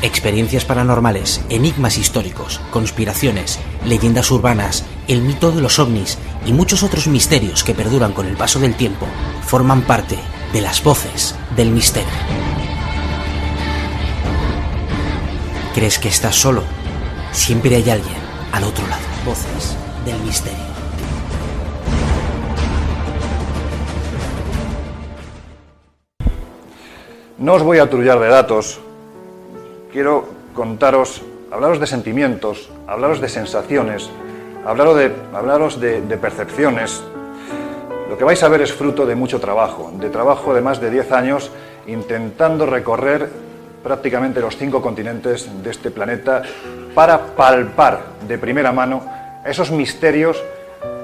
Experiencias paranormales, enigmas históricos, conspiraciones, leyendas urbanas, el mito de los ovnis y muchos otros misterios que perduran con el paso del tiempo forman parte de las voces del misterio. ¿Crees que estás solo? Siempre hay alguien al otro lado. Voces del misterio. No os voy a atrullar de datos. Quiero hablaros de sentimientos, hablaros de sensaciones, hablaros de percepciones. Lo que vais a ver es fruto de mucho trabajo, de más de 10 años intentando recorrer prácticamente los 5 continentes de este planeta para palpar de primera mano esos misterios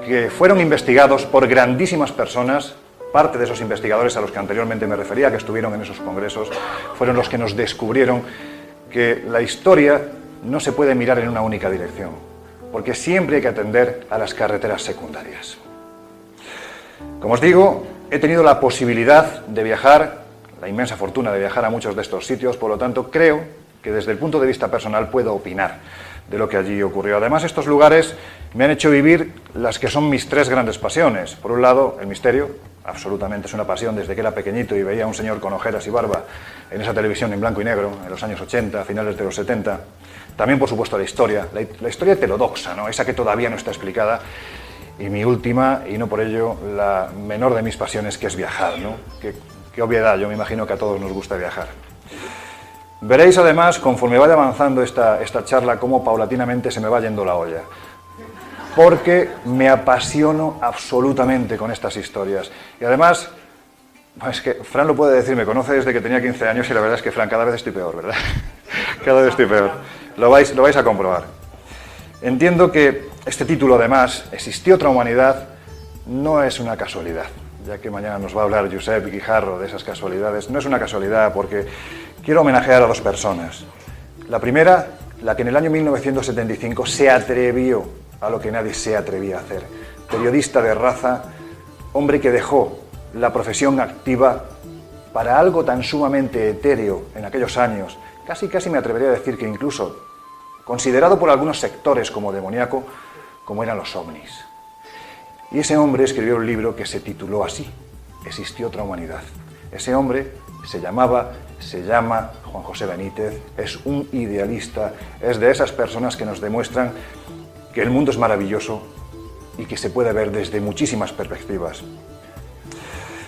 que fueron investigados por grandísimas personas. Parte de esos investigadores a los que anteriormente me refería, que estuvieron en esos congresos, fueron los que nos descubrieron que la historia no se puede mirar en una única dirección, porque siempre hay que atender a las carreteras secundarias. Como os digo, he tenido la posibilidad de viajar, la inmensa fortuna de viajar a muchos de estos sitios, por lo tanto creo que desde el punto de vista personal puedo opinar de lo que allí ocurrió. Además, estos lugares me han hecho vivir las que son mis 3 grandes pasiones. Por un lado, el misterio, absolutamente es una pasión desde que era pequeñito y veía a un señor con ojeras y barba en esa televisión en blanco y negro, en los años 80, finales de los 70. También, por supuesto, la historia heterodoxa, ¿no? Esa que todavía no está explicada. Y mi última, y no por ello la menor de mis pasiones, que es viajar, ¿no? Qué obviedad, yo me imagino que a todos nos gusta viajar. Veréis además, conforme vaya avanzando esta charla, cómo paulatinamente se me va yendo la olla. Porque me apasiono absolutamente con estas historias. Y además, es que Fran lo puede decir, me conoce desde que tenía 15 años y la verdad es que, Fran, cada vez estoy peor, ¿verdad? Cada vez estoy peor. Lo vais a comprobar. Entiendo que este título, además, ¿Existió otra humanidad?, no es una casualidad. Ya que mañana nos va a hablar Josep Guijarro de esas casualidades, no es una casualidad porque quiero homenajear a 2 personas. La primera, la que en el año 1975 se atrevió a lo que nadie se atrevía a hacer. Periodista de raza, hombre que dejó la profesión activa para algo tan sumamente etéreo en aquellos años, casi me atrevería a decir que incluso considerado por algunos sectores como demoníaco, como eran los ovnis. Y ese hombre escribió un libro que se tituló así, Existió otra humanidad. Ese hombre se llama Juan José Benítez, es un idealista, es de esas personas que nos demuestran que el mundo es maravilloso y que se puede ver desde muchísimas perspectivas.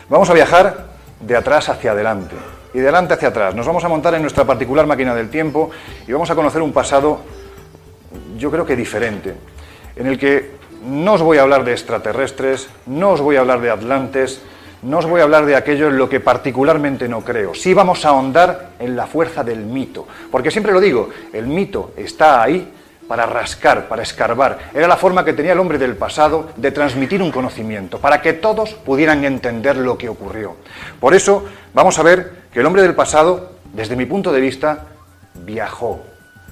Vamos a viajar de atrás hacia adelante y de adelante hacia atrás. Nos vamos a montar en nuestra particular máquina del tiempo y vamos a conocer un pasado, yo creo que diferente, en el que no os voy a hablar de extraterrestres, no os voy a hablar de atlantes, no os voy a hablar de aquello en lo que particularmente no creo. Sí vamos a ahondar en la fuerza del mito, porque siempre lo digo, el mito está ahí para rascar, para escarbar. Era la forma que tenía el hombre del pasado de transmitir un conocimiento, para que todos pudieran entender lo que ocurrió. Por eso vamos a ver que el hombre del pasado, desde mi punto de vista, viajó,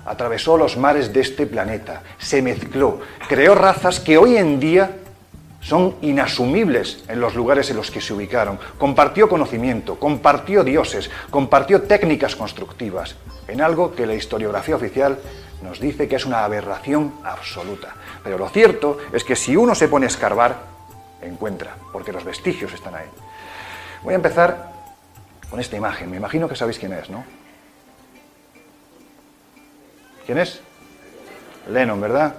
atravesó los mares de este planeta, se mezcló, creó razas que hoy en día son inasumibles en los lugares en los que se ubicaron. Compartió conocimiento, compartió dioses, compartió técnicas constructivas, en algo que la historiografía oficial nos dice que es una aberración absoluta. Pero lo cierto es que si uno se pone a escarbar, encuentra, porque los vestigios están ahí. Voy a empezar con esta imagen, me imagino que sabéis quién es, ¿no? ¿Quién es? Lennon, ¿verdad?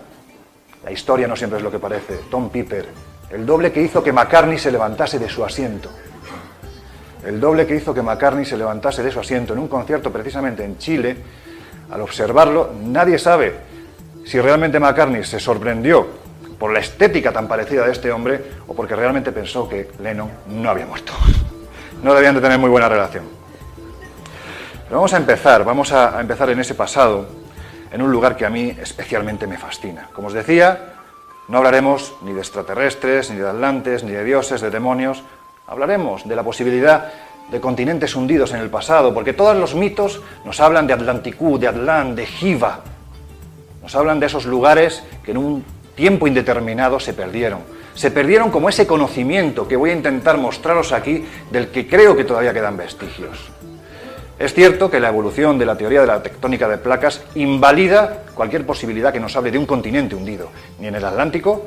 La historia no siempre es lo que parece. Tom Piper, el doble que hizo que McCartney se levantase de su asiento. El doble que hizo que McCartney se levantase de su asiento en un concierto precisamente en Chile. Al observarlo, nadie sabe si realmente McCartney se sorprendió por la estética tan parecida de este hombre o porque realmente pensó que Lennon no había muerto. No debían de tener muy buena relación. Pero vamos a empezar en ese pasado, en un lugar que a mí especialmente me fascina. Como os decía, no hablaremos ni de extraterrestres, ni de atlantes, ni de dioses, de demonios. Hablaremos de la posibilidad de continentes hundidos en el pasado, porque todos los mitos nos hablan de Atlanticú, de Atlán, de Jiva. Nos hablan de esos lugares que en un tiempo indeterminado se perdieron. Se perdieron como ese conocimiento que voy a intentar mostraros aquí, del que creo que todavía quedan vestigios. Es cierto que la evolución de la teoría de la tectónica de placas invalida cualquier posibilidad que nos hable de un continente hundido, ni en el Atlántico,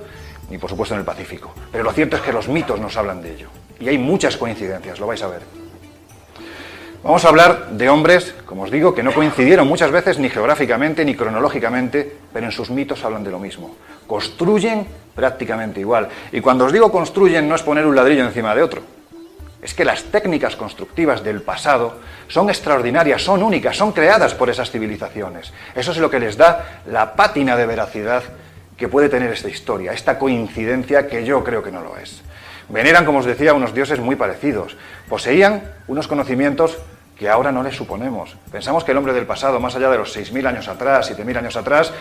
ni por supuesto en el Pacífico. Pero lo cierto es que los mitos nos hablan de ello. Y hay muchas coincidencias, lo vais a ver. Vamos a hablar de hombres, como os digo, que no coincidieron muchas veces ni geográficamente ni cronológicamente, pero en sus mitos hablan de lo mismo. Construyen prácticamente igual. Y cuando os digo construyen no es poner un ladrillo encima de otro. Es que las técnicas constructivas del pasado son extraordinarias, son únicas, son creadas por esas civilizaciones. Eso es lo que les da la pátina de veracidad que puede tener esta historia, esta coincidencia que yo creo que no lo es. Veneran, como os decía, unos dioses muy parecidos. Poseían unos conocimientos que ahora no les suponemos. Pensamos que el hombre del pasado, más allá de los 6.000 años atrás, 7.000 años atrás,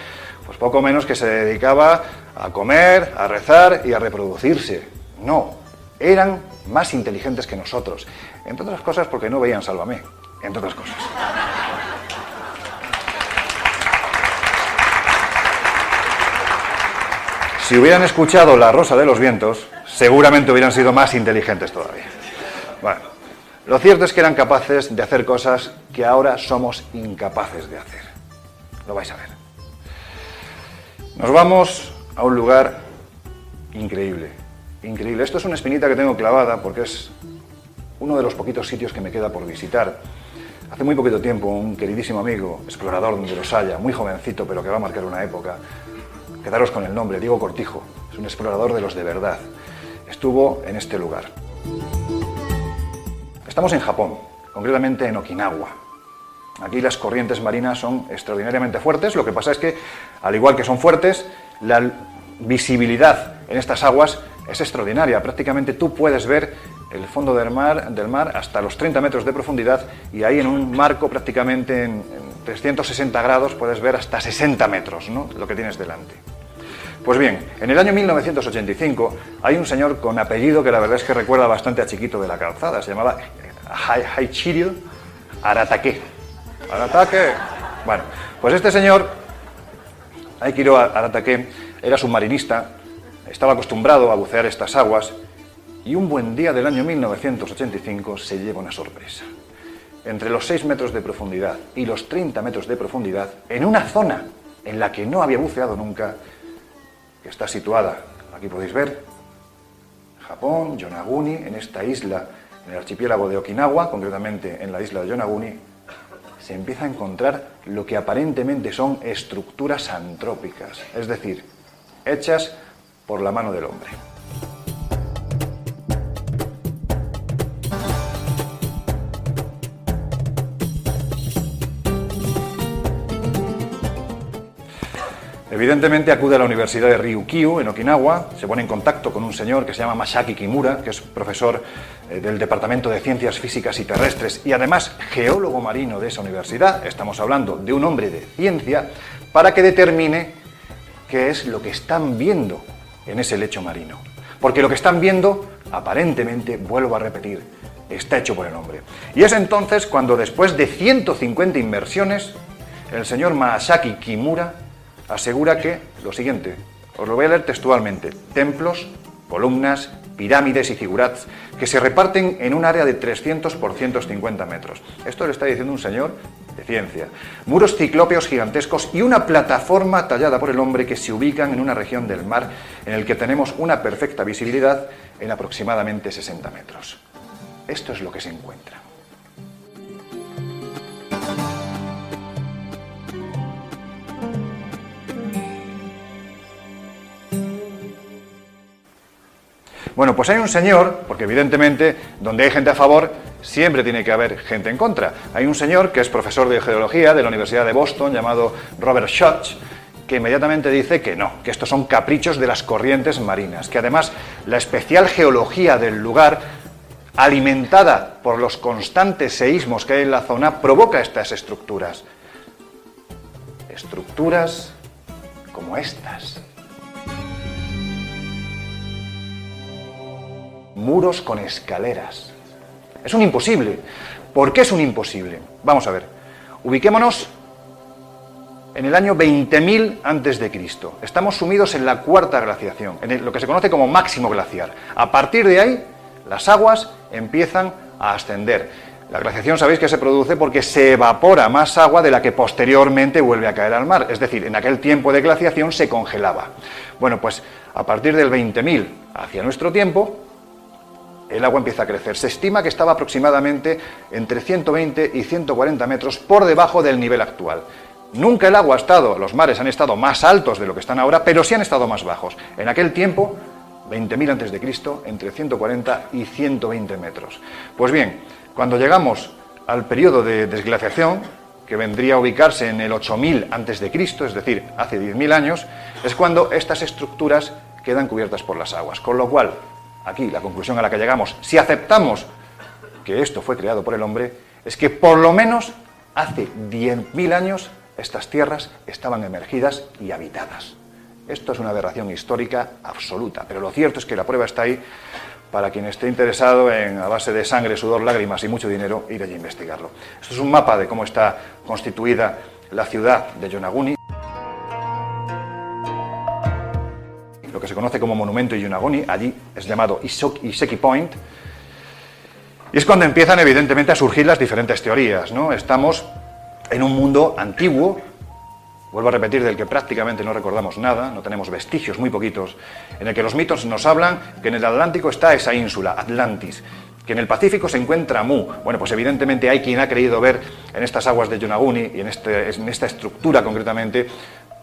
pues poco menos que se dedicaba a comer, a rezar y a reproducirse. No, eran más inteligentes que nosotros. Entre otras cosas porque no veían Sálvame, entre otras cosas. Si hubieran escuchado La Rosa de los Vientos, seguramente hubieran sido más inteligentes todavía. Bueno, lo cierto es que eran capaces de hacer cosas que ahora somos incapaces de hacer. Lo vais a ver. Nos vamos a un lugar increíble, increíble. Esto es una espinita que tengo clavada porque es uno de los poquitos sitios que me queda por visitar. Hace muy poquito tiempo, un queridísimo amigo, explorador de los Haya, muy jovencito, pero que va a marcar una época, quedaros con el nombre, Diego Cortijo, es un explorador de los de verdad. Estuvo en este lugar. Estamos en Japón, concretamente en Okinawa. Aquí las corrientes marinas son extraordinariamente fuertes, lo que pasa es que, al igual que son fuertes, la visibilidad en estas aguas es extraordinaria. Prácticamente tú puedes ver el fondo del mar hasta los 30 metros de profundidad y ahí en un marco prácticamente en 360 grados puedes ver hasta 60 metros, ¿no?, lo que tienes delante. Pues bien, en el año 1985 hay un señor con apellido que la verdad es que recuerda bastante a Chiquito de la Calzada, se llamaba Haichiro Aratake. Aratake. Bueno, pues este señor, Haichiro Aratake, era submarinista, estaba acostumbrado a bucear estas aguas y un buen día del año 1985 se lleva una sorpresa. Entre los 6 metros de profundidad y los 30 metros de profundidad, en una zona en la que no había buceado nunca, que está situada, aquí podéis ver, Japón, Yonaguni, en esta isla, en el archipiélago de Okinawa, concretamente en la isla de Yonaguni, se empieza a encontrar lo que aparentemente son estructuras antrópicas, es decir, hechas por la mano del hombre. Evidentemente acude a la Universidad de Ryukyu, en Okinawa, se pone en contacto con un señor que se llama Masaki Kimura, que es profesor del Departamento de Ciencias Físicas y Terrestres y además geólogo marino de esa universidad. Estamos hablando de un hombre de ciencia para que determine qué es lo que están viendo en ese lecho marino. Porque lo que están viendo, aparentemente, vuelvo a repetir, está hecho por el hombre. Y es entonces cuando, después de 150 inmersiones, el señor Masaki Kimura asegura que lo siguiente, os lo voy a leer textualmente: templos, columnas, pirámides y zigurats que se reparten en un área de 300 por 150 metros. Esto le está diciendo un señor de ciencia. Muros ciclópeos gigantescos y una plataforma tallada por el hombre que se ubican en una región del mar en el que tenemos una perfecta visibilidad en aproximadamente 60 metros. Esto es lo que se encuentra. Bueno, pues hay un señor, porque evidentemente donde hay gente a favor siempre tiene que haber gente en contra. Hay un señor que es profesor de geología de la Universidad de Boston llamado Robert Schoch, que inmediatamente dice que no, que estos son caprichos de las corrientes marinas, que además la especial geología del lugar, alimentada por los constantes seísmos que hay en la zona, provoca estas estructuras. Estructuras como estas. Muros con escaleras. Es un imposible. ¿Por qué es un imposible? Vamos a ver. Ubiquémonos en el año 20.000 a.C. Estamos sumidos en la cuarta glaciación, en lo que se conoce como máximo glaciar. A partir de ahí, las aguas empiezan a ascender. La glaciación sabéis que se produce porque se evapora más agua de la que posteriormente vuelve a caer al mar. Es decir, en aquel tiempo de glaciación se congelaba. Bueno, pues a partir del 20.000 hacia nuestro tiempo, el agua empieza a crecer. Se estima que estaba aproximadamente entre 120 y 140 metros por debajo del nivel actual. Nunca el agua ha estado, los mares han estado más altos de lo que están ahora, pero sí han estado más bajos. En aquel tiempo, 20.000 antes de Cristo, entre 140 y 120 metros. Pues bien, cuando llegamos al periodo de desglaciación, que vendría a ubicarse en el 8.000 antes de Cristo, es decir, hace 10.000 años, es cuando estas estructuras quedan cubiertas por las aguas. Con lo cual, aquí la conclusión a la que llegamos, si aceptamos que esto fue creado por el hombre, es que por lo menos hace 10.000 años estas tierras estaban emergidas y habitadas. Esto es una aberración histórica absoluta, pero lo cierto es que la prueba está ahí para quien esté interesado en, a base de sangre, sudor, lágrimas y mucho dinero, ir allí a investigarlo. Esto es un mapa de cómo está constituida la ciudad de Yonaguni, lo que se conoce como monumento Yonaguni, allí es llamado Iseki Point, y es cuando empiezan evidentemente a surgir las diferentes teorías, ¿no? Estamos en un mundo antiguo, vuelvo a repetir, del que prácticamente no recordamos nada, no tenemos vestigios, muy poquitos, en el que los mitos nos hablan que en el Atlántico está esa ínsula, Atlantis, que en el Pacífico se encuentra Mu. Bueno, pues evidentemente hay quien ha creído ver en estas aguas de Yonaguni y en esta estructura concretamente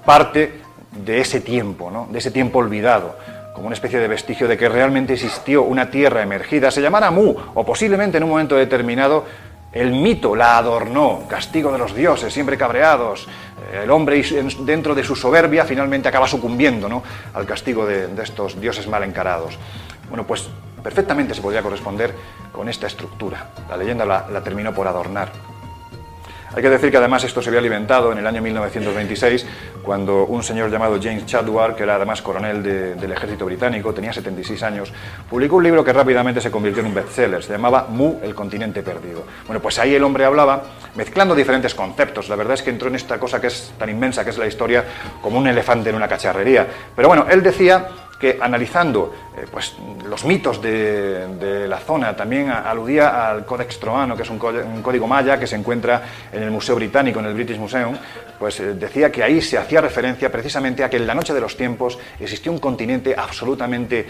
parte de ese tiempo, ¿no? De ese tiempo olvidado, como una especie de vestigio de que realmente existió una tierra emergida, se llamara Mu, o posiblemente en un momento determinado el mito la adornó, castigo de los dioses, siempre cabreados. El hombre, dentro de su soberbia, finalmente acaba sucumbiendo, ¿no?, al castigo de estos dioses mal encarados. Bueno, pues perfectamente se podría corresponder con esta estructura. La leyenda la terminó por adornar. Hay que decir que además esto se había alimentado en el año 1926, cuando un señor llamado James Chadwick, que era además coronel del ejército británico, tenía 76 años, publicó un libro que rápidamente se convirtió en un bestseller, se llamaba Mu, el continente perdido. Bueno, pues ahí el hombre hablaba, mezclando diferentes conceptos. La verdad es que entró en esta cosa que es tan inmensa, que es la historia, como un elefante en una cacharrería. Pero bueno, él decía que analizando pues, los mitos de la zona, también aludía al Codex Troano, que es un código maya que se encuentra en el Museo Británico, en el British Museum, pues decía que ahí se hacía referencia precisamente a que en la noche de los tiempos existió un continente absolutamente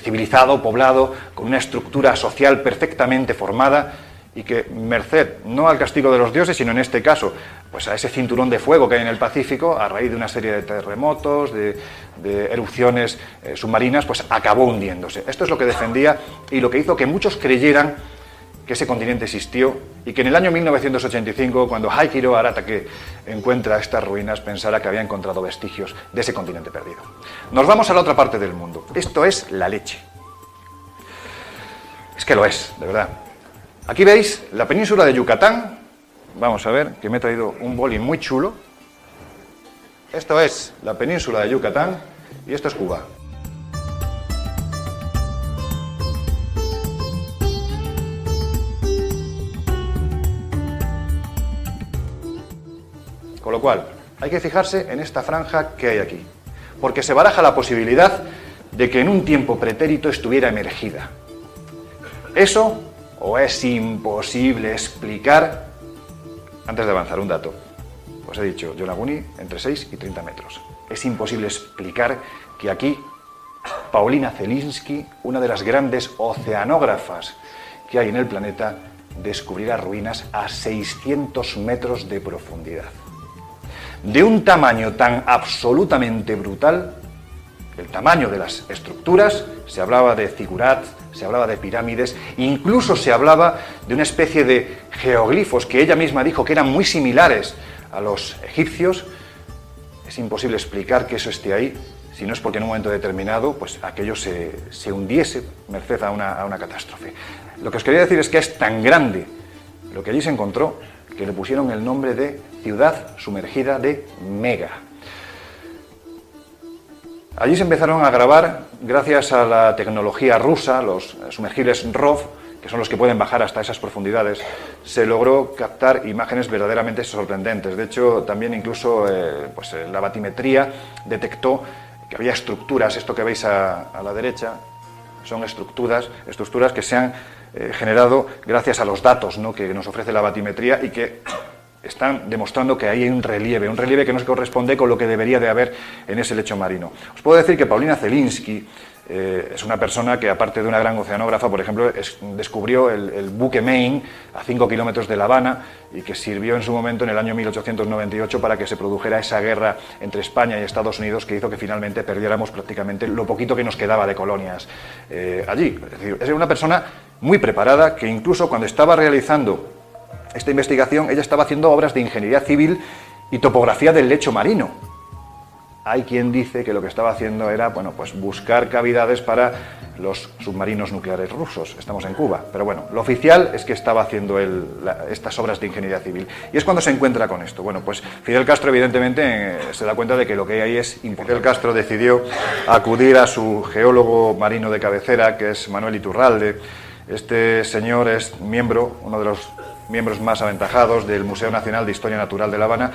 civilizado, poblado, con una estructura social perfectamente formada, y que merced no al castigo de los dioses, sino en este caso pues a ese cinturón de fuego que hay en el Pacífico, a raíz de una serie de terremotos, de erupciones submarinas, pues acabó hundiéndose. Esto es lo que defendía y lo que hizo que muchos creyeran que ese continente existió y que en el año 1985, cuando Haikiro Aratake encuentra estas ruinas, pensara que había encontrado vestigios de ese continente perdido. Nos vamos a la otra parte del mundo. Esto es la leche. Es que lo es, de verdad. Aquí veis la península de Yucatán. Vamos a ver, que me he traído un boli muy chulo. Esto es la península de Yucatán y esto es Cuba. Con lo cual, hay que fijarse en esta franja que hay aquí, porque se baraja la posibilidad de que en un tiempo pretérito estuviera emergida. Eso o es imposible explicar. Antes de avanzar, un dato. Os he dicho, Yonaguni entre 6 y 30 metros. Es imposible explicar que aquí Paulina Zelinsky, una de las grandes oceanógrafas que hay en el planeta, descubrirá ruinas a 600 metros de profundidad. De un tamaño tan absolutamente brutal, el tamaño de las estructuras, se hablaba de zigurats, se hablaba de pirámides, incluso se hablaba de una especie de geoglifos que ella misma dijo que eran muy similares a los egipcios. Es imposible explicar que eso esté ahí, si no es porque en un momento determinado pues aquello se hundiese merced a una catástrofe. Lo que os quería decir es que es tan grande lo que allí se encontró que le pusieron el nombre de ciudad sumergida de Mega. Allí se empezaron a grabar, gracias a la tecnología rusa, los sumergibles ROV, que son los que pueden bajar hasta esas profundidades, se logró captar imágenes verdaderamente sorprendentes. De hecho, también incluso la batimetría detectó que había estructuras, esto que veis a la derecha, son estructuras que se han generado gracias a los datos, ¿no?, que nos ofrece la batimetría y que están demostrando que ahí hay un relieve que no se corresponde con lo que debería de haber en ese lecho marino. Os puedo decir que Paulina Zelinsky es una persona que, aparte de una gran oceanógrafa, por ejemplo, descubrió el buque Maine a 5 kilómetros de La Habana y que sirvió en su momento en el año 1898 para que se produjera esa guerra entre España y Estados Unidos que hizo que finalmente perdiéramos prácticamente lo poquito que nos quedaba de colonias allí. Es decir, es una persona muy preparada que incluso cuando estaba realizando esta investigación, ella estaba haciendo obras de ingeniería civil y topografía del lecho marino. Hay quien dice que lo que estaba haciendo era, bueno, pues buscar cavidades para los submarinos nucleares rusos. Estamos en Cuba, pero bueno, lo oficial es que estaba haciendo estas obras de ingeniería civil. Y es cuando se encuentra con esto. Bueno, pues Fidel Castro evidentemente se da cuenta de que lo que hay ahí es importante. Fidel Castro decidió acudir a su geólogo marino de cabecera, que es Manuel Iturralde. Este señor es uno de los miembros más aventajados del Museo Nacional de Historia Natural de La Habana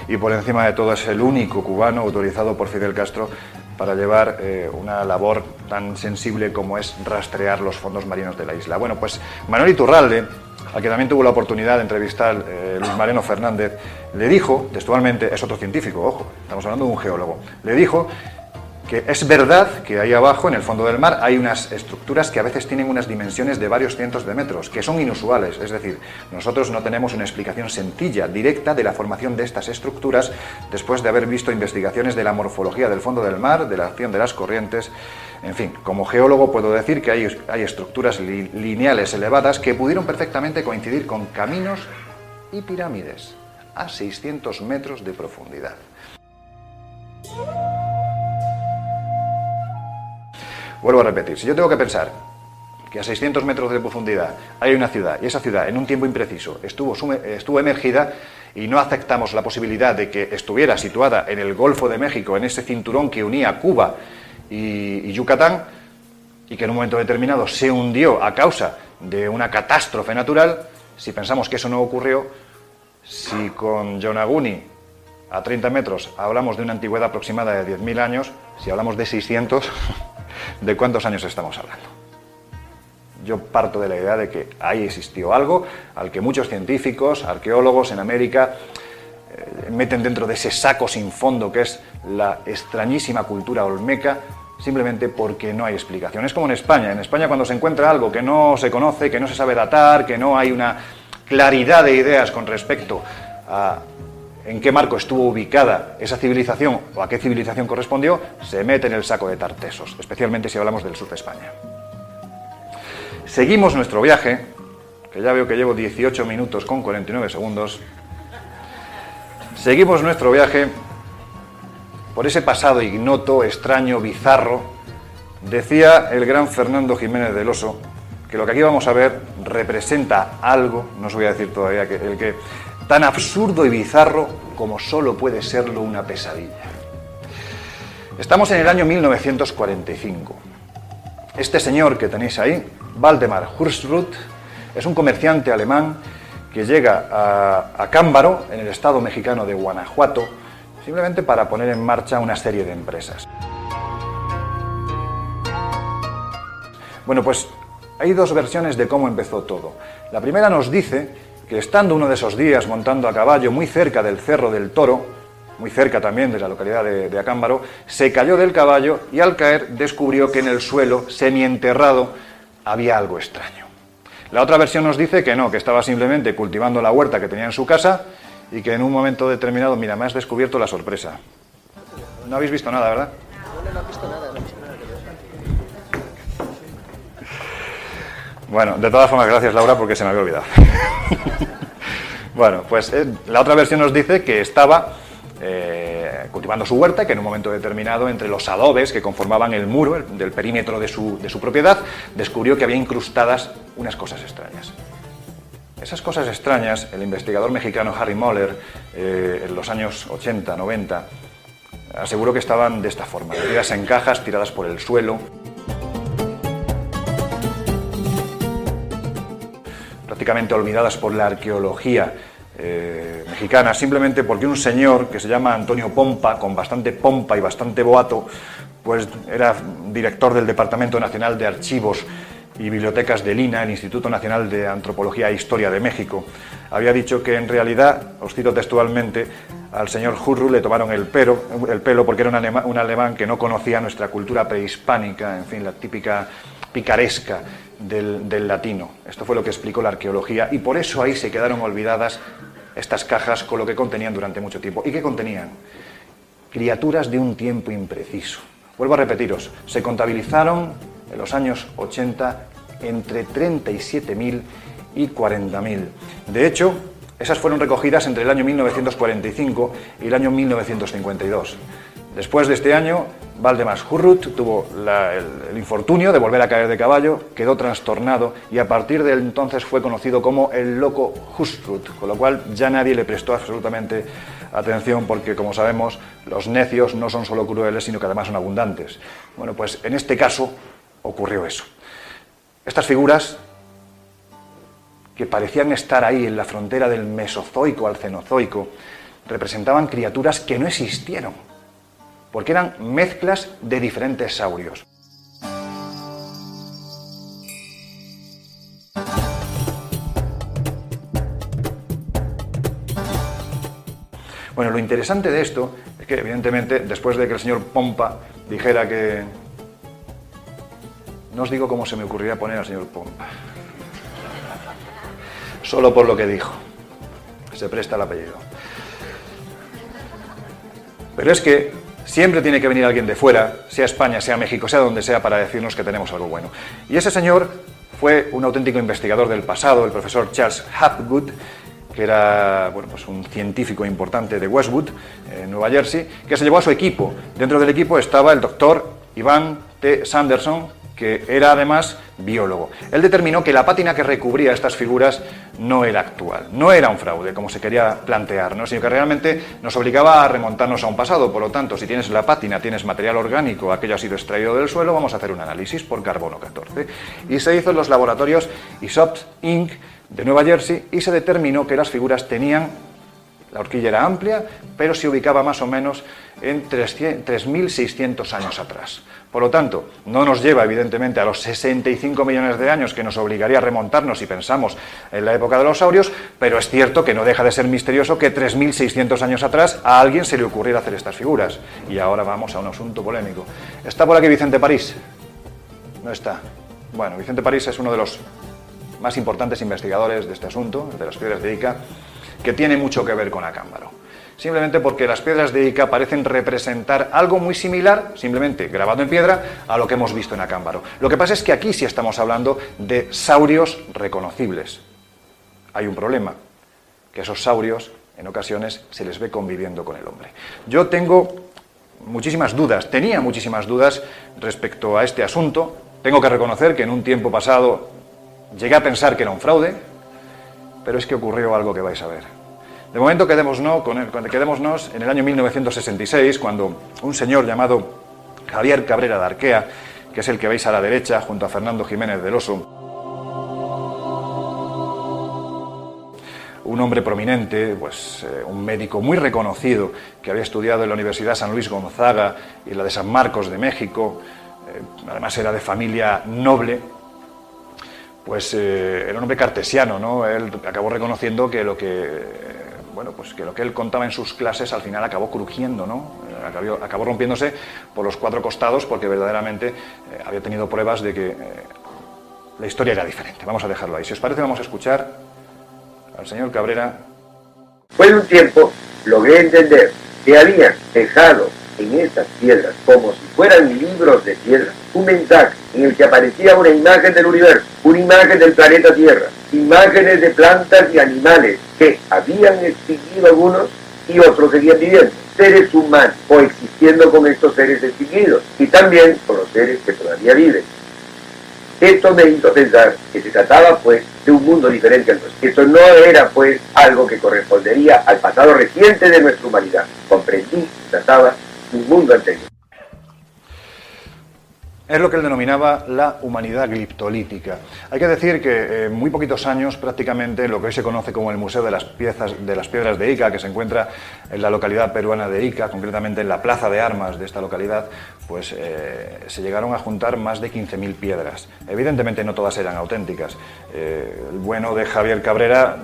y por encima de todo es el único cubano autorizado por Fidel Castro para llevar una labor tan sensible como es rastrear los fondos marinos de la isla. Bueno, pues Manuel Iturralde, al que también tuvo la oportunidad de entrevistar Luis Mariano Fernández, le dijo, textualmente, es otro científico, ojo, estamos hablando de un geólogo, le dijo que es verdad que ahí abajo, en el fondo del mar, hay unas estructuras que a veces tienen unas dimensiones de varios cientos de metros, que son inusuales. Es decir, nosotros no tenemos una explicación sencilla, directa, de la formación de estas estructuras, después de haber visto investigaciones de la morfología del fondo del mar, de la acción de las corrientes. En fin, como geólogo puedo decir que hay estructuras lineales elevadas que pudieron perfectamente coincidir con caminos y pirámides a 600 metros de profundidad. Vuelvo a repetir, si yo tengo que pensar que a 600 metros de profundidad hay una ciudad, y esa ciudad en un tiempo impreciso estuvo emergida, y no aceptamos la posibilidad de que estuviera situada en el Golfo de México, en ese cinturón que unía Cuba y Yucatán, y que en un momento determinado se hundió a causa de una catástrofe natural, si pensamos que eso no ocurrió, si con Yonaguni a 30 metros hablamos de una antigüedad aproximada de 10.000 años, si hablamos de 600... ¿de cuántos años estamos hablando? Yo parto de la idea de que ahí existió algo al que muchos científicos, arqueólogos en América meten dentro de ese saco sin fondo que es la extrañísima cultura olmeca, simplemente porque no hay explicación. Es como en España. En España, cuando se encuentra algo que no se conoce, que no se sabe datar, que no hay una claridad de ideas con respecto a en qué marco estuvo ubicada esa civilización o a qué civilización correspondió, se mete en el saco de tartesos, especialmente si hablamos del sur de España. Seguimos nuestro viaje, que ya veo que llevo 18 minutos con 49 segundos. Seguimos nuestro viaje por ese pasado ignoto, extraño, bizarro. Decía el gran Fernando Jiménez del Oso que lo que aquí vamos a ver representa algo, no os voy a decir todavía el que, tan absurdo y bizarro como solo puede serlo una pesadilla. Estamos en el año 1945. Este señor que tenéis ahí, Waldemar Hursruth, es un comerciante alemán que llega a Cámbaro, en el estado mexicano de Guanajuato, simplemente para poner en marcha una serie de empresas. Bueno, pues hay dos versiones de cómo empezó todo. La primera nos dice que estando uno de esos días montando a caballo muy cerca del Cerro del Toro, muy cerca también de la localidad de Acámbaro, se cayó del caballo y al caer descubrió que en el suelo, semienterrado, había algo extraño. La otra versión nos dice que no, que estaba simplemente cultivando la huerta que tenía en su casa y que en un momento determinado, mira, me has descubierto la sorpresa. No habéis visto nada, ¿verdad? No he visto nada, no he visto nada. Bueno, de todas formas, gracias Laura, porque se me había olvidado. Bueno, pues la otra versión nos dice que estaba cultivando su huerta, que en un momento determinado, entre los adobes que conformaban el muro del perímetro de su propiedad, descubrió que había incrustadas unas cosas extrañas. Esas cosas extrañas, el investigador mexicano Harry Moller, en los años 80, 90, aseguró que estaban de esta forma, metidas en cajas, tiradas por el suelo, prácticamente olvidadas por la arqueología mexicana, simplemente porque un señor que se llama Antonio Pompa, con bastante pompa y bastante boato, pues era director del Departamento Nacional de Archivos y Bibliotecas del INA, el Instituto Nacional de Antropología e Historia de México, había dicho que en realidad, os cito textualmente, al señor Hurru le tomaron el pelo porque era un alemán que no conocía nuestra cultura prehispánica, en fin, la típica picaresca del latino. Esto fue lo que explicó la arqueología y por eso ahí se quedaron olvidadas estas cajas con lo que contenían durante mucho tiempo. ¿Y qué contenían? Criaturas de un tiempo impreciso. Vuelvo a repetiros, se contabilizaron en los años 80 entre 37.000 y 40.000. De hecho, esas fueron recogidas entre el año 1945 y el año 1952. Después de este año, Valdemar Hurrut tuvo el infortunio de volver a caer de caballo, quedó trastornado y a partir de entonces fue conocido como el loco Hurrut, con lo cual ya nadie le prestó absolutamente atención porque, como sabemos, los necios no son solo crueles, sino que además son abundantes. Bueno, pues en este caso ocurrió eso. Estas figuras, que parecían estar ahí en la frontera del Mesozoico al Cenozoico, representaban criaturas que no existieron, porque eran mezclas de diferentes saurios. Bueno, lo interesante de esto es que, evidentemente, después de que el señor Pompa dijera que... No os digo cómo se me ocurriría poner al señor Pompa. Solo por lo que dijo. Se presta el apellido. Pero es que siempre tiene que venir alguien de fuera, sea España, sea México, sea donde sea, para decirnos que tenemos algo bueno. Y ese señor fue un auténtico investigador del pasado, el profesor Charles Hapgood, que era, bueno, pues un científico importante de Westwood, en Nueva Jersey, que se llevó a su equipo. Dentro del equipo estaba el doctor Ivan T. Sanderson, que era además biólogo. Él determinó que la pátina que recubría estas figuras no era actual, no era un fraude, como se quería plantear, ¿no? Sino que realmente nos obligaba a remontarnos a un pasado. Por lo tanto, si tienes la pátina, tienes material orgánico, aquello ha sido extraído del suelo, vamos a hacer un análisis por carbono 14. Y se hizo en los laboratorios Aesop's Inc. de Nueva Jersey y se determinó que las figuras tenían... La horquilla era amplia, pero se ubicaba más o menos en 3.600 años atrás. Por lo tanto, no nos lleva evidentemente a los 65 millones de años que nos obligaría a remontarnos si pensamos en la época de los saurios, pero es cierto que no deja de ser misterioso que 3.600 años atrás a alguien se le ocurriera hacer estas figuras. Y ahora vamos a un asunto polémico. ¿Está por aquí Vicente París? No está. Bueno, Vicente París es uno de los más importantes investigadores de este asunto, de las piedras de Ica, que tiene mucho que ver con Acámbaro. Simplemente porque las piedras de Ica parecen representar algo muy similar, simplemente grabado en piedra, a lo que hemos visto en Acámbaro. Lo que pasa es que aquí sí estamos hablando de saurios reconocibles. Hay un problema, que esos saurios, en ocasiones, se les ve conviviendo con el hombre. Yo tengo muchísimas dudas, tenía muchísimas dudas respecto a este asunto. Tengo que reconocer que en un tiempo pasado llegué a pensar que era un fraude, pero es que ocurrió algo que vais a ver. De momento quedémonos en el año 1966, cuando un señor llamado Javier Cabrera de Arquea, que es el que veis a la derecha, junto a Fernando Jiménez del Oso, un hombre prominente, pues un médico muy reconocido, que había estudiado en la Universidad San Luis Gonzaga y la de San Marcos de México, además era de familia noble, pues era un hombre cartesiano, ¿no? Él acabó reconociendo que lo que él contaba en sus clases al final acabó crujiendo, ¿no? Acabó rompiéndose por los cuatro costados porque verdaderamente había tenido pruebas de que la historia era diferente. Vamos a dejarlo ahí. Si os parece, vamos a escuchar al señor Cabrera. Fue un tiempo, logré entender que habían dejado en estas piedras, como si fueran libros de piedra, un mensaje en el que aparecía una imagen del universo, una imagen del planeta Tierra, imágenes de plantas y animales que habían extinguido algunos y otros seguían viviendo, seres humanos coexistiendo con estos seres extinguidos y también con los seres que todavía viven. Esto me hizo pensar que se trataba pues de un mundo diferente al nuestro. Esto no era pues algo que correspondería al pasado reciente de nuestra humanidad. Comprendí que se trataba de un mundo anterior. Es lo que él denominaba la humanidad gliptolítica. Hay que decir que en muy poquitos años, prácticamente, lo que hoy se conoce como el Museo de las Piedras de Ica, que se encuentra en la localidad peruana de Ica, concretamente en la plaza de armas de esta localidad, pues se llegaron a juntar más de 15.000 piedras. Evidentemente no todas eran auténticas. El bueno de Javier Cabrera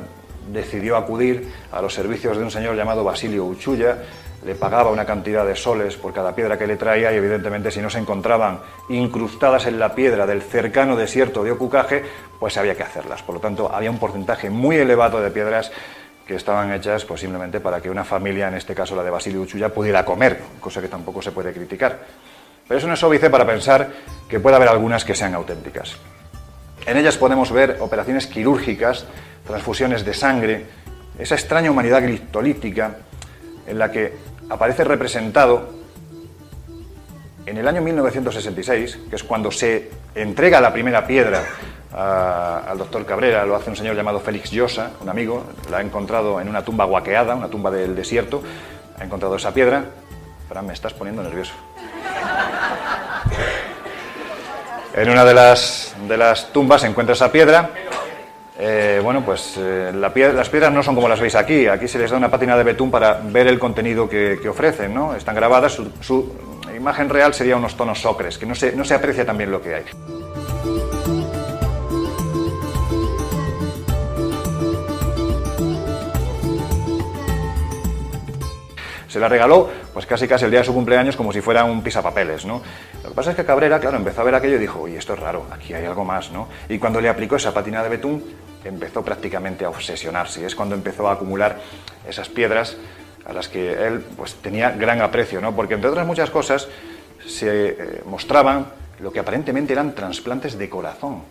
decidió acudir a los servicios de un señor llamado Basilio Uchuya, le pagaba una cantidad de soles por cada piedra que le traía y evidentemente si no se encontraban incrustadas en la piedra del cercano desierto de Ocucaje, pues había que hacerlas. Por lo tanto, había un porcentaje muy elevado de piedras que estaban hechas pues, simplemente para que una familia, en este caso la de Basilio Uchuya, pudiera comer, cosa que tampoco se puede criticar. Pero eso no es óbice para pensar que puede haber algunas que sean auténticas. En ellas podemos ver operaciones quirúrgicas, transfusiones de sangre, esa extraña humanidad gliptolítica en la que aparece representado en el año 1966, que es cuando se entrega la primera piedra al doctor Cabrera. Lo hace un señor llamado Félix Llosa, un amigo, la ha encontrado en una tumba guaqueada, una tumba del desierto, ha encontrado esa piedra. Fran, me estás poniendo nervioso. En una de las tumbas se encuentra esa piedra. Las piedras no son como las veis aquí. Aquí se les da una pátina de betún para ver el contenido que ofrecen, ¿no? Están grabadas, su imagen real sería unos tonos ocres, que no se aprecia tan bien lo que hay. Se la regaló, pues casi el día de su cumpleaños, como si fuera un pisapapeles, ¿no? Lo que pasa es que Cabrera, claro, empezó a ver aquello y dijo, oye, esto es raro, aquí hay algo más, ¿no? Y cuando le aplicó esa pátina de betún, empezó prácticamente a obsesionarse. Es cuando empezó a acumular esas piedras a las que él pues, tenía gran aprecio, ¿no? Porque, entre otras muchas cosas, se mostraban lo que aparentemente eran trasplantes de corazón.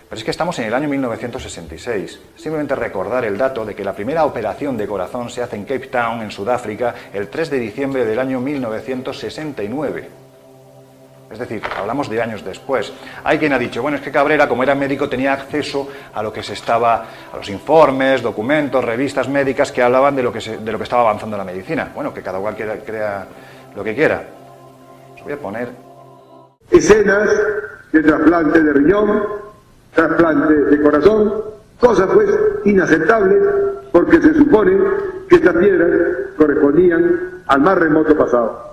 Pero es que estamos en el año 1966. Simplemente recordar el dato de que la primera operación de corazón se hace en Cape Town, en Sudáfrica, el 3 de diciembre del año 1969. Es decir, hablamos de años después. Hay quien ha dicho, bueno, es que Cabrera, como era médico, tenía acceso a lo que a los informes, documentos, revistas médicas que hablaban de lo que estaba avanzando la medicina. Bueno, que cada cual crea lo que quiera. Os voy a poner escenas de trasplante de riñón, trasplante de corazón, cosas pues inaceptables porque se supone que estas piedras correspondían al más remoto pasado.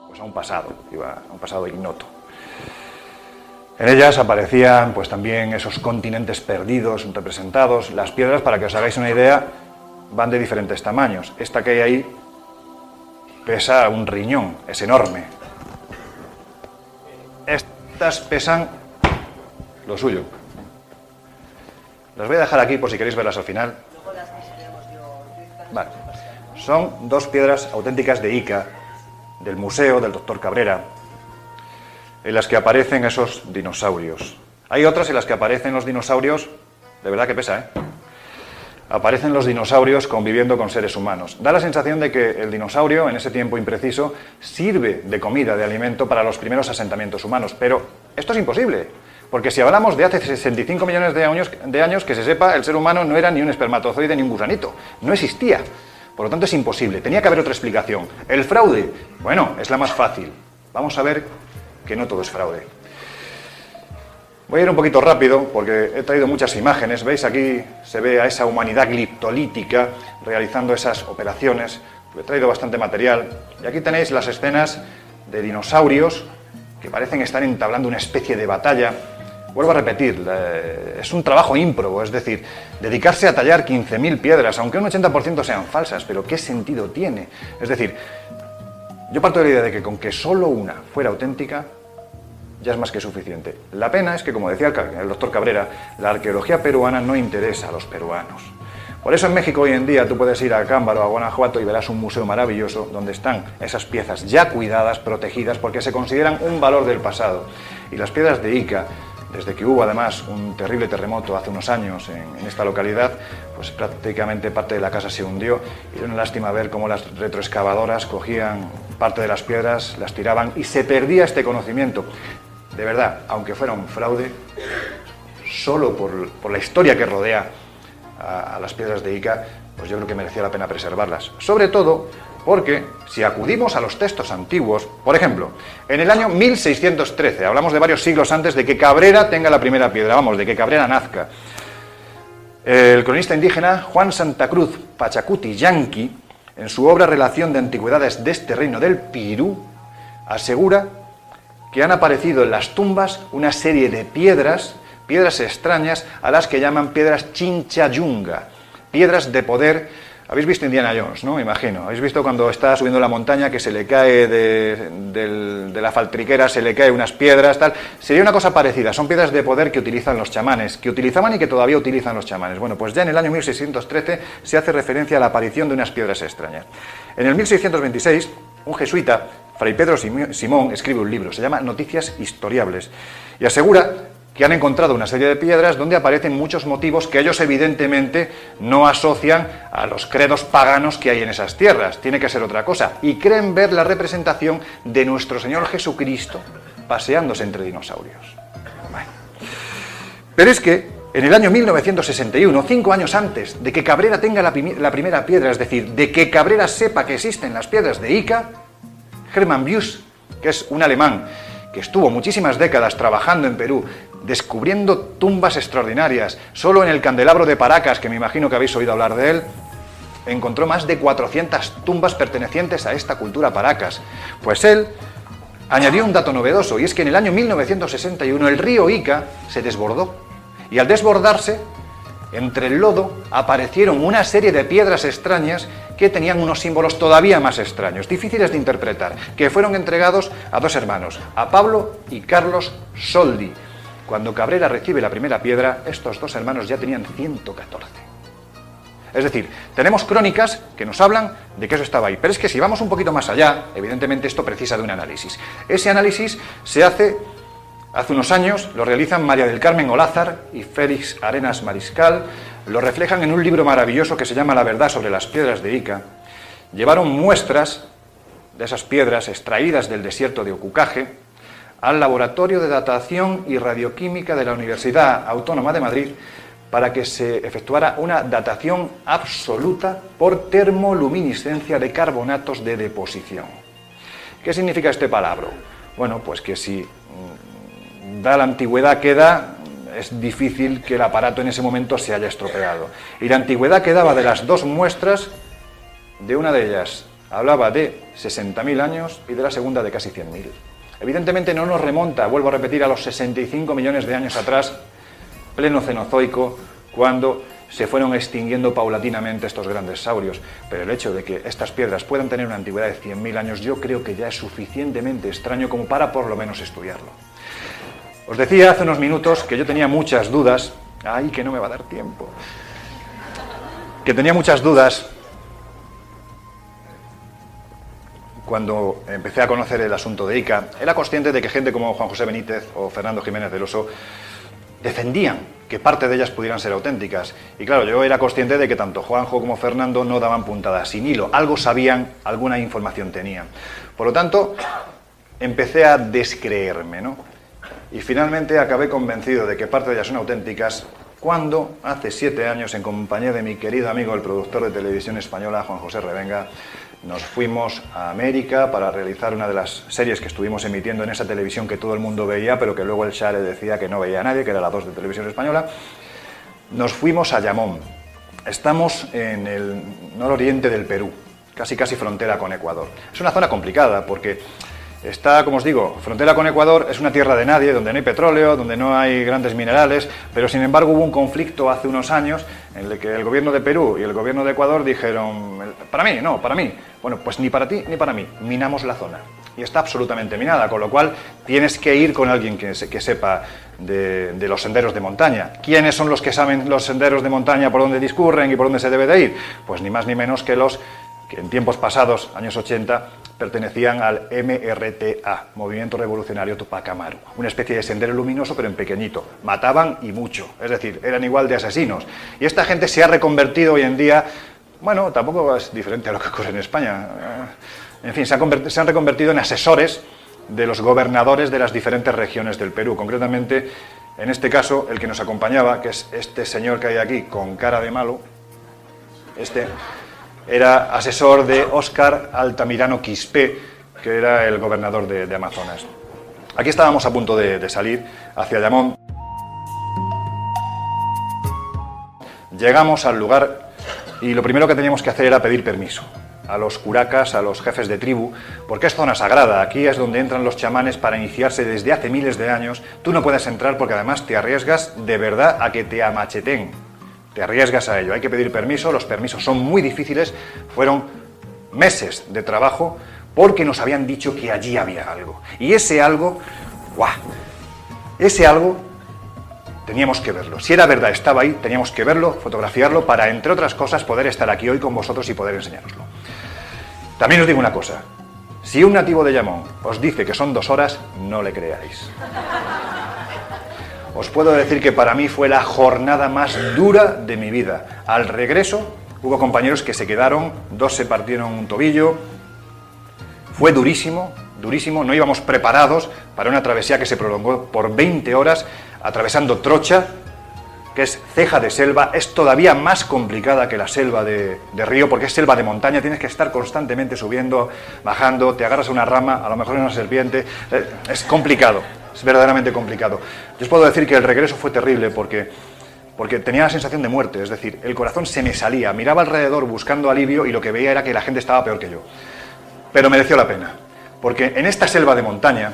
Pues a un pasado ignoto. En ellas aparecían pues también esos continentes perdidos representados. Las piedras, para que os hagáis una idea, van de diferentes tamaños. Esta que hay ahí pesa un riñón, es enorme. Estas pesan lo suyo. Las voy a dejar aquí por si queréis verlas al final. Vale. Son dos piedras auténticas de Ica, del museo del doctor Cabrera, en las que aparecen esos dinosaurios. Hay otras en las que aparecen los dinosaurios, de verdad que pesa, ¿eh? Aparecen los dinosaurios conviviendo con seres humanos. Da la sensación de que el dinosaurio, en ese tiempo impreciso, sirve de comida, de alimento para los primeros asentamientos humanos. Pero esto es imposible, porque si hablamos de hace 65 millones de años, que se sepa, el ser humano no era ni un espermatozoide ni un gusanito. No existía. Por lo tanto, es imposible. Tenía que haber otra explicación. ¿El fraude? Bueno, es la más fácil. Vamos a ver que no todo es fraude. Voy a ir un poquito rápido porque he traído muchas imágenes. ¿Veis? Aquí se ve a esa humanidad gliptolítica realizando esas operaciones. He traído bastante material. Y aquí tenéis las escenas de dinosaurios que parecen estar entablando una especie de batalla. Vuelvo a repetir, es un trabajo ímprobo, es decir, dedicarse a tallar 15.000 piedras, aunque un 80% sean falsas, pero ¿qué sentido tiene? Es decir, yo parto de la idea de que con que solo una fuera auténtica, ya es más que suficiente. La pena es que, como decía el doctor Cabrera, la arqueología peruana no interesa a los peruanos. Por eso en México hoy en día tú puedes ir a Cámbaro, a Guanajuato, y verás un museo maravilloso donde están esas piezas ya cuidadas, protegidas, porque se consideran un valor del pasado. Y las piedras de Ica, desde que hubo además un terrible terremoto hace unos años en esta localidad, pues prácticamente parte de la casa se hundió y era una lástima ver cómo las retroexcavadoras cogían parte de las piedras, las tiraban y se perdía este conocimiento. De verdad, aunque fuera un fraude, solo por la historia que rodea a las piedras de Ica, pues yo creo que merecía la pena preservarlas. Sobre todo Porque si acudimos a los textos antiguos, por ejemplo, en el año 1613, hablamos de varios siglos antes de que Cabrera tenga la primera piedra, vamos, de que Cabrera nazca, el cronista indígena Juan Santa Cruz Pachacuti Yanqui, en su obra Relación de Antigüedades de este Reino del Pirú, asegura que han aparecido en las tumbas una serie de piedras extrañas a las que llaman piedras Chinchayunga, piedras de poder. Habéis visto Indiana Jones, ¿no? Me imagino. Habéis visto cuando está subiendo la montaña que se le cae de la faltriquera, se le cae unas piedras, tal. Sería una cosa parecida. Son piedras de poder que utilizan los chamanes, que utilizaban y que todavía utilizan los chamanes. Bueno, pues ya en el año 1613 se hace referencia a la aparición de unas piedras extrañas. En el 1626, un jesuita, Fray Pedro Simón, escribe un libro, se llama Noticias Historiables, y asegura que han encontrado una serie de piedras donde aparecen muchos motivos que ellos evidentemente no asocian a los credos paganos que hay en esas tierras. Tiene que ser otra cosa. Y creen ver la representación de nuestro Señor Jesucristo paseándose entre dinosaurios. Bueno. Pero es que en el año 1961, 5 años antes de que Cabrera tenga la primera piedra, es decir, de que Cabrera sepa que existen las piedras de Ica, Hermann Bius, que es un alemán que estuvo muchísimas décadas trabajando en Perú, descubriendo tumbas extraordinarias. Solo en el candelabro de Paracas, que me imagino que habéis oído hablar de él, encontró más de 400 tumbas pertenecientes a esta cultura Paracas. Pues él añadió un dato novedoso, y es que en el año 1961 el río Ica se desbordó, y al desbordarse, entre el lodo aparecieron una serie de piedras extrañas que tenían unos símbolos todavía más extraños, difíciles de interpretar, que fueron entregados a dos hermanos, a Pablo y Carlos Soldi. Cuando Cabrera recibe la primera piedra, estos dos hermanos ya tenían 114. Es decir, tenemos crónicas que nos hablan de que eso estaba ahí. Pero es que si vamos un poquito más allá, evidentemente esto precisa de un análisis. Ese análisis se hace unos años, lo realizan María del Carmen Olázar y Félix Arenas Mariscal, lo reflejan en un libro maravilloso que se llama La verdad sobre las piedras de Ica. Llevaron muestras de esas piedras extraídas del desierto de Ocucaje al Laboratorio de Datación y Radioquímica de la Universidad Autónoma de Madrid para que se efectuara una datación absoluta por termoluminiscencia de carbonatos de deposición. ¿Qué significa este palabra? Bueno, pues que si da la antigüedad que da, es difícil que el aparato en ese momento se haya estropeado. Y la antigüedad que daba de las dos muestras, de una de ellas hablaba de 60.000 años y de la segunda de casi 100.000. Evidentemente no nos remonta, vuelvo a repetir, a los 65 millones de años atrás, pleno Cenozoico, cuando se fueron extinguiendo paulatinamente estos grandes saurios. Pero el hecho de que estas piedras puedan tener una antigüedad de 100.000 años, yo creo que ya es suficientemente extraño como para por lo menos estudiarlo. Os decía hace unos minutos que yo tenía muchas dudas. ¡Ay, que no me va a dar tiempo! Que tenía muchas dudas cuando empecé a conocer el asunto de Ica. Era consciente de que gente como Juan José Benítez o Fernando Jiménez del Oso defendían que parte de ellas pudieran ser auténticas. Y claro, yo era consciente de que tanto Juanjo como Fernando no daban puntadas sin hilo. Algo sabían, alguna información tenían. Por lo tanto, empecé a descreerme, ¿no? Y finalmente acabé convencido de que parte de ellas son auténticas cuando, hace 7 años, en compañía de mi querido amigo, el productor de televisión española, Juan José Revenga, nos fuimos a América para realizar una de las series que estuvimos emitiendo en esa televisión que todo el mundo veía, pero que luego el Shah le decía que no veía a nadie, que era la 2 de Televisión Española. Nos fuimos a Yamón. Estamos en el nororiente del Perú, casi frontera con Ecuador. Es una zona complicada porque está, como os digo, frontera con Ecuador, es una tierra de nadie, donde no hay petróleo, donde no hay grandes minerales, pero sin embargo hubo un conflicto hace unos años en el que el gobierno de Perú y el gobierno de Ecuador dijeron, para mí. Bueno, pues ni para ti ni para mí, minamos la zona. Y está absolutamente minada, con lo cual tienes que ir con alguien que sepa de los senderos de montaña. ¿Quiénes son los que saben los senderos de montaña por dónde discurren y por dónde se debe de ir? Pues ni más ni menos que los que en tiempos pasados, años 80, pertenecían al MRTA, Movimiento Revolucionario Tupac Amaru, una especie de sendero luminoso pero en pequeñito. Mataban y mucho, es decir, eran igual de asesinos. Y esta gente se ha reconvertido hoy en día, bueno, tampoco es diferente a lo que ocurre en España. En fin, se han reconvertido en asesores de los gobernadores de las diferentes regiones del Perú. Concretamente, en este caso, el que nos acompañaba, que es este señor que hay aquí con cara de malo, era asesor de Óscar Altamirano Quispe, que era el gobernador de Amazonas. Aquí estábamos a punto de salir hacia Llamón. Llegamos al lugar y lo primero que teníamos que hacer era pedir permiso a los curacas, a los jefes de tribu, porque es zona sagrada. Aquí es donde entran los chamanes para iniciarse desde hace miles de años. Tú no puedes entrar porque además te arriesgas de verdad a que te amacheten. Te arriesgas a ello. Hay que pedir permiso, los permisos son muy difíciles. Fueron meses de trabajo porque nos habían dicho que allí había algo. Y ese algo, ¡guau! Ese algo teníamos que verlo. Si era verdad, estaba ahí, teníamos que verlo, fotografiarlo, para, entre otras cosas, poder estar aquí hoy con vosotros y poder enseñároslo. También os digo una cosa, si un nativo de Llamón os dice que son 2 horas, no le creáis. Os puedo decir que para mí fue la jornada más dura de mi vida. Al regreso, hubo compañeros que se quedaron, 2 se partieron un tobillo. Fue durísimo, durísimo, no íbamos preparados para una travesía que se prolongó por 20 horas, atravesando Trocha, que es ceja de selva, es todavía más complicada que la selva de río, porque es selva de montaña, tienes que estar constantemente subiendo, bajando, te agarras a una rama, a lo mejor a una serpiente, es complicado, es verdaderamente complicado. Yo os puedo decir que el regreso fue terrible porque tenía la sensación de muerte, es decir, el corazón se me salía, miraba alrededor buscando alivio y lo que veía era que la gente estaba peor que yo. Pero mereció la pena, porque en esta selva de montaña,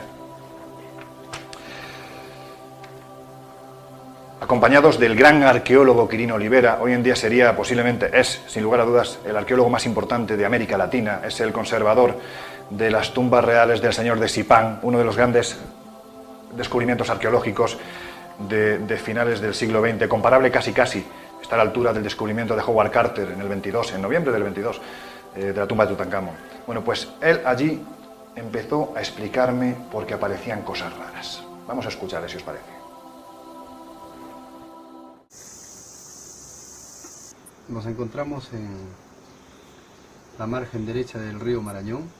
acompañados del gran arqueólogo Quirino Olivera, hoy en día sería posiblemente, es sin lugar a dudas, el arqueólogo más importante de América Latina, es el conservador de las tumbas reales del señor de Sipán, uno de los grandes descubrimientos arqueológicos de finales del siglo XX, comparable casi, está a la altura del descubrimiento de Howard Carter en el 22, en noviembre del 22, de la tumba de Tutankamón. Bueno, pues él allí empezó a explicarme por qué aparecían cosas raras. Vamos a escucharle, si os parece. Nos encontramos en la margen derecha del río Marañón,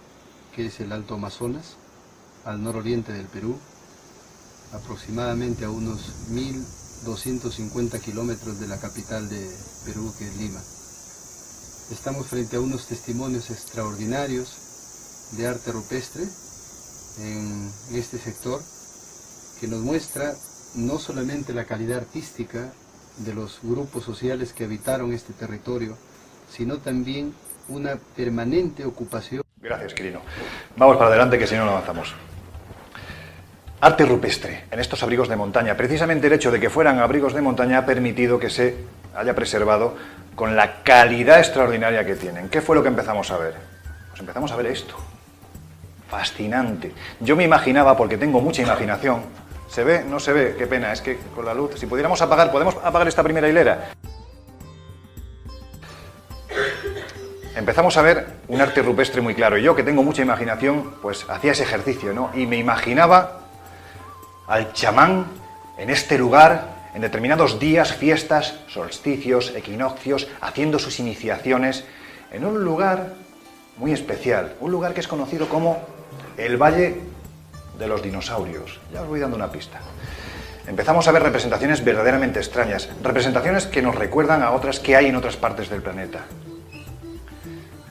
que es el Alto Amazonas, al nororiente del Perú, aproximadamente a unos 1250 kilómetros de la capital de Perú, que es Lima. Estamos frente a unos testimonios extraordinarios de arte rupestre en este sector, que nos muestra no solamente la calidad artística de los grupos sociales que habitaron este territorio, sino también una permanente ocupación. Gracias, Quirino. Vamos para adelante, que si no, no avanzamos. Arte rupestre en estos abrigos de montaña. Precisamente el hecho de que fueran abrigos de montaña ha permitido que se haya preservado con la calidad extraordinaria que tienen. ¿Qué fue lo que empezamos a ver? Pues empezamos a ver esto. Fascinante. Yo me imaginaba, porque tengo mucha imaginación. ¿Se ve? No se ve. Qué pena, es que con la luz... Si pudiéramos apagar, ¿podemos apagar esta primera hilera? Empezamos a ver un arte rupestre muy claro. Y yo, que tengo mucha imaginación, pues hacía ese ejercicio, ¿no? Y me imaginaba al chamán en este lugar, en determinados días, fiestas, solsticios, equinoccios, haciendo sus iniciaciones, en un lugar muy especial. Un lugar que es conocido como el Valle de los Dinosaurios. Ya os voy dando una pista. Empezamos a ver representaciones verdaderamente extrañas, representaciones que nos recuerdan a otras que hay en otras partes del planeta.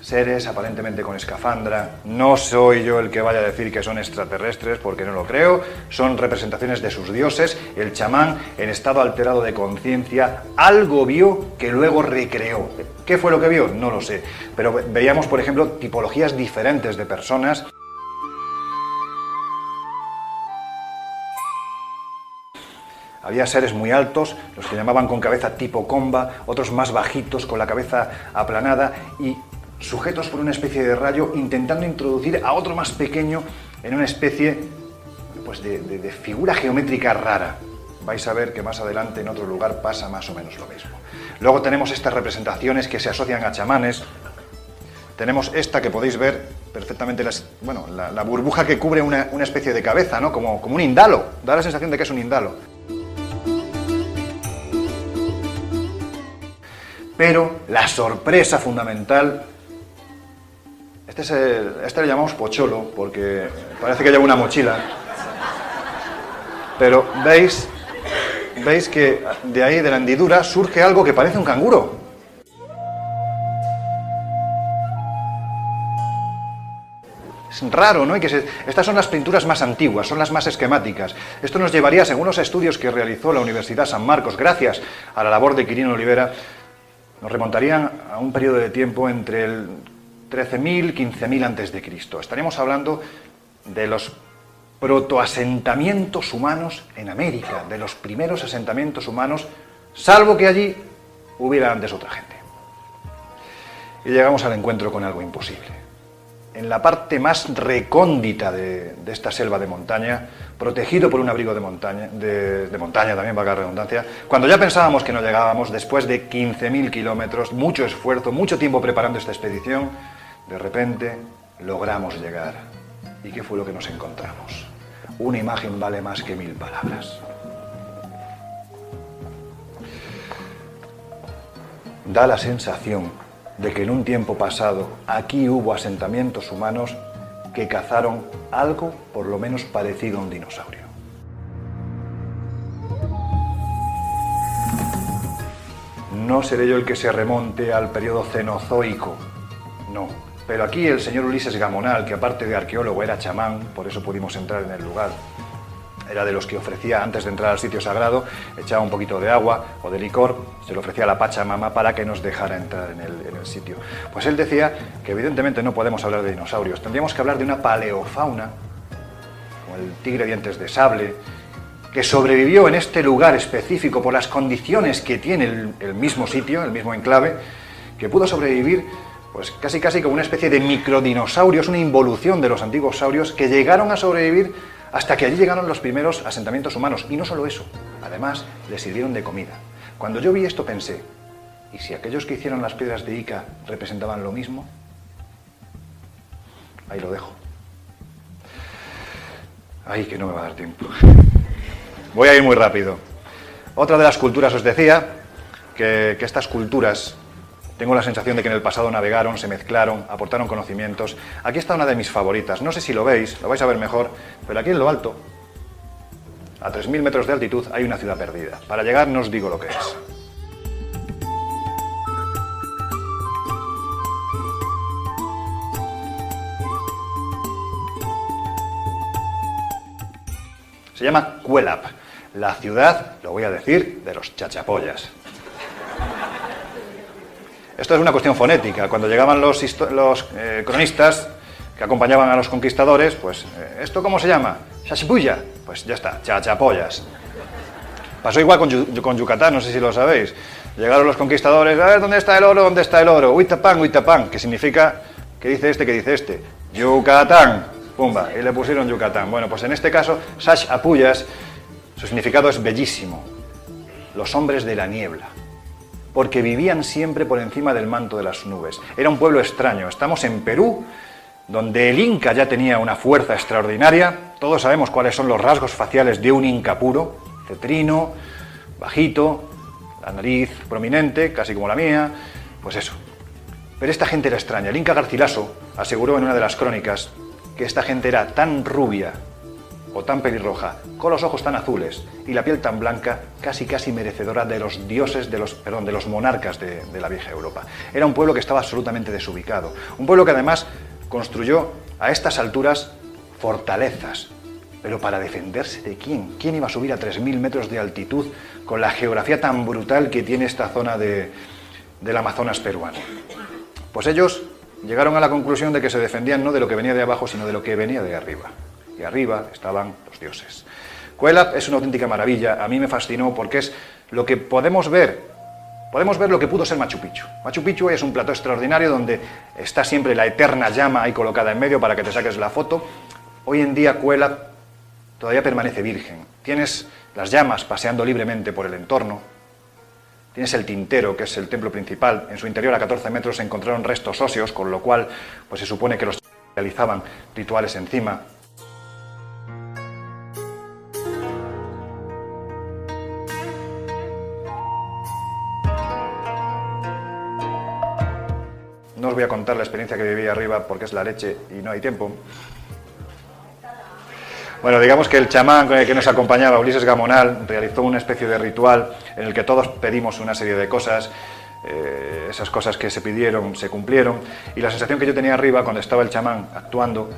Seres aparentemente con escafandra. No soy yo el que vaya a decir que son extraterrestres, porque no lo creo. Son representaciones de sus dioses. El chamán, en estado alterado de conciencia, algo vio que luego recreó. ¿Qué fue lo que vio? No lo sé. Pero veíamos, por ejemplo, tipologías diferentes de personas. Había seres muy altos, los que llamaban con cabeza tipo comba, otros más bajitos, con la cabeza aplanada y sujetos por una especie de rayo, intentando introducir a otro más pequeño en una especie pues, de figura geométrica rara. Vais a ver que más adelante en otro lugar pasa más o menos lo mismo. Luego tenemos estas representaciones que se asocian a chamanes. Tenemos esta que podéis ver perfectamente, la burbuja que cubre una especie de cabeza, ¿no? Como un indalo. Da la sensación de que es un indalo. Pero la sorpresa fundamental, este le llamamos pocholo, porque parece que lleva una mochila, pero veis que de ahí, de la hendidura, surge algo que parece un canguro. Es raro, ¿no? Estas son las pinturas más antiguas, son las más esquemáticas. Esto nos llevaría, según los estudios que realizó la Universidad San Marcos, gracias a la labor de Quirino Olivera, nos remontarían a un periodo de tiempo entre el 13.000 y 15.000 a.C. Estaríamos hablando de los protoasentamientos humanos en América, de los primeros asentamientos humanos, salvo que allí hubiera antes otra gente. Y llegamos al encuentro con algo imposible. En la parte más recóndita de esta selva de montaña, protegido por un abrigo de montaña también, valga la redundancia, cuando ya pensábamos que no llegábamos, después de 15.000 kilómetros, mucho esfuerzo, mucho tiempo preparando esta expedición, de repente logramos llegar. ¿Y qué fue lo que nos encontramos? Una imagen vale más que 1000 palabras. Da la sensación de que en un tiempo pasado aquí hubo asentamientos humanos que cazaron algo por lo menos parecido a un dinosaurio. No seré yo el que se remonte al periodo cenozoico, no, pero aquí el señor Ulises Gamonal, que aparte de arqueólogo era chamán, por eso pudimos entrar en el lugar, era de los que ofrecía, antes de entrar al sitio sagrado, echaba un poquito de agua o de licor, se lo ofrecía a la Pachamama para que nos dejara entrar en el sitio. Pues él decía que evidentemente no podemos hablar de dinosaurios, tendríamos que hablar de una paleofauna, como el tigre dientes de sable, que sobrevivió en este lugar específico por las condiciones que tiene el mismo sitio, el mismo enclave, que pudo sobrevivir pues casi como una especie de microdinosaurios, una involución de los antiguos saurios que llegaron a sobrevivir hasta que allí llegaron los primeros asentamientos humanos. Y no solo eso, además les sirvieron de comida. Cuando yo vi esto pensé, ¿y si aquellos que hicieron las piedras de Ica representaban lo mismo? Ahí lo dejo. Ay, que no me va a dar tiempo. Voy a ir muy rápido. Otra de las culturas, os decía, que estas culturas, tengo la sensación de que en el pasado navegaron, se mezclaron, aportaron conocimientos. Aquí está una de mis favoritas, no sé si lo veis, lo vais a ver mejor, pero aquí en lo alto, a 3.000 metros de altitud, hay una ciudad perdida. Para llegar no os digo lo que es. Se llama Cuelap, la ciudad, lo voy a decir, de los chachapollas. Esto es una cuestión fonética. Cuando llegaban los cronistas que acompañaban a los conquistadores, pues, ¿esto cómo se llama? Chachipuya. Pues ya está, chachapollas. Pasó igual con Yucatán, no sé si lo sabéis. Llegaron los conquistadores, a ver, ¿dónde está el oro? ¿Dónde está el oro? Huitapán, que significa, ¿qué dice este? Yucatán. Pumba, y le pusieron Yucatán. Bueno, pues en este caso, Chachapuyas, su significado es bellísimo. Los hombres de la niebla. Porque vivían siempre por encima del manto de las nubes. Era un pueblo extraño. Estamos en Perú, donde el Inca ya tenía una fuerza extraordinaria. Todos sabemos cuáles son los rasgos faciales de un Inca puro. Cetrino, bajito, la nariz prominente, casi como la mía. Pues eso. Pero esta gente era extraña. El Inca Garcilaso aseguró en una de las crónicas que esta gente era tan rubia o tan pelirroja, con los ojos tan azules y la piel tan blanca, casi merecedora de los dioses, de los monarcas de la vieja Europa. Era un pueblo que estaba absolutamente desubicado. Un pueblo que además construyó a estas alturas fortalezas. Pero ¿para defenderse de quién? ¿Quién iba a subir a 3.000 metros de altitud con la geografía tan brutal que tiene esta zona del Amazonas peruano? Pues ellos llegaron a la conclusión de que se defendían no de lo que venía de abajo, sino de lo que venía de arriba. Y arriba estaban los dioses. Cuelap es una auténtica maravilla. A mí me fascinó porque es lo que podemos ver. Podemos ver lo que pudo ser Machu Picchu. Machu Picchu es un plató extraordinario donde está siempre la eterna llama ahí colocada en medio para que te saques la foto. Hoy en día Cuelap todavía permanece virgen. Tienes las llamas paseando libremente por el entorno. Tienes el Tintero, que es el templo principal. En su interior a 14 metros se encontraron restos óseos, con lo cual pues se supone que los realizaban rituales encima. No os voy a contar la experiencia que viví arriba porque es la leche y no hay tiempo. Bueno, digamos que el chamán que nos acompañaba, Ulises Gamonal, realizó una especie de ritual en el que todos pedimos una serie de cosas. Esas cosas que se pidieron se cumplieron. Y la sensación que yo tenía arriba cuando estaba el chamán actuando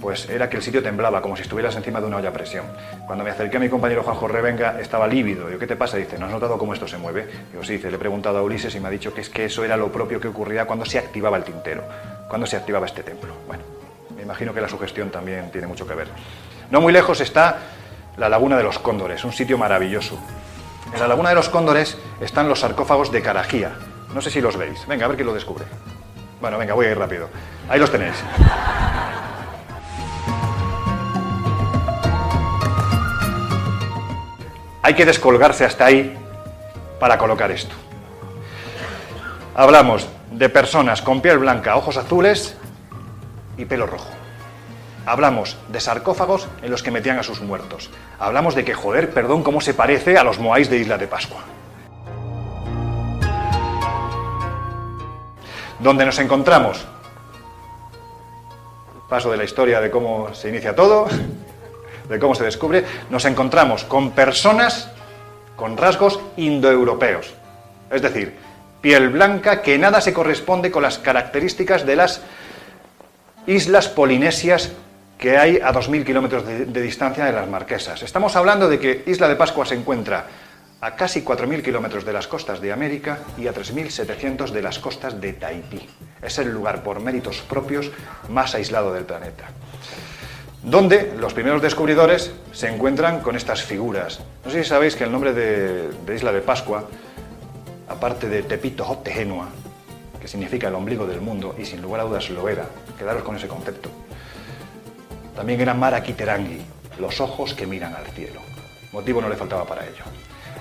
pues era que el sitio temblaba, como si estuvieras encima de una olla a presión. Cuando me acerqué a mi compañero Juanjo Revenga, estaba lívido. Digo, ¿qué te pasa? Dice, ¿no has notado cómo esto se mueve? Digo, sí, dice, le he preguntado a Ulises y me ha dicho que es que eso era lo propio que ocurría cuando se activaba el tintero, cuando se activaba este templo. Bueno, me imagino que la sugestión también tiene mucho que ver. No muy lejos está la Laguna de los Cóndores, un sitio maravilloso. En la Laguna de los Cóndores están los sarcófagos de Carajía. No sé si los veis. Venga, a ver quién lo descubre. Bueno, venga, voy a ir rápido. Ahí los tenéis. Hay que descolgarse hasta ahí para colocar esto. Hablamos de personas con piel blanca, ojos azules y pelo rojo. Hablamos de sarcófagos en los que metían a sus muertos. Hablamos de que, joder, perdón, cómo se parece a los moáis de Isla de Pascua. Donde nos encontramos, paso de la historia de cómo se inicia todo, de cómo se descubre, nos encontramos con personas con rasgos indoeuropeos. Es decir, piel blanca que nada se corresponde con las características de las islas polinesias que hay a 2.000 kilómetros de distancia de las Marquesas. Estamos hablando de que Isla de Pascua se encuentra a casi 4.000 kilómetros de las costas de América y a 3.700 de las costas de Tahití. Es el lugar por méritos propios más aislado del planeta, donde los primeros descubridores se encuentran con estas figuras. No sé si sabéis que el nombre de Isla de Pascua, aparte de Tepito Hottehenua, que significa el ombligo del mundo, y sin lugar a dudas lo era, quedaros con ese concepto, también era Mara Kiterangi, los ojos que miran al cielo. Motivo no le faltaba para ello.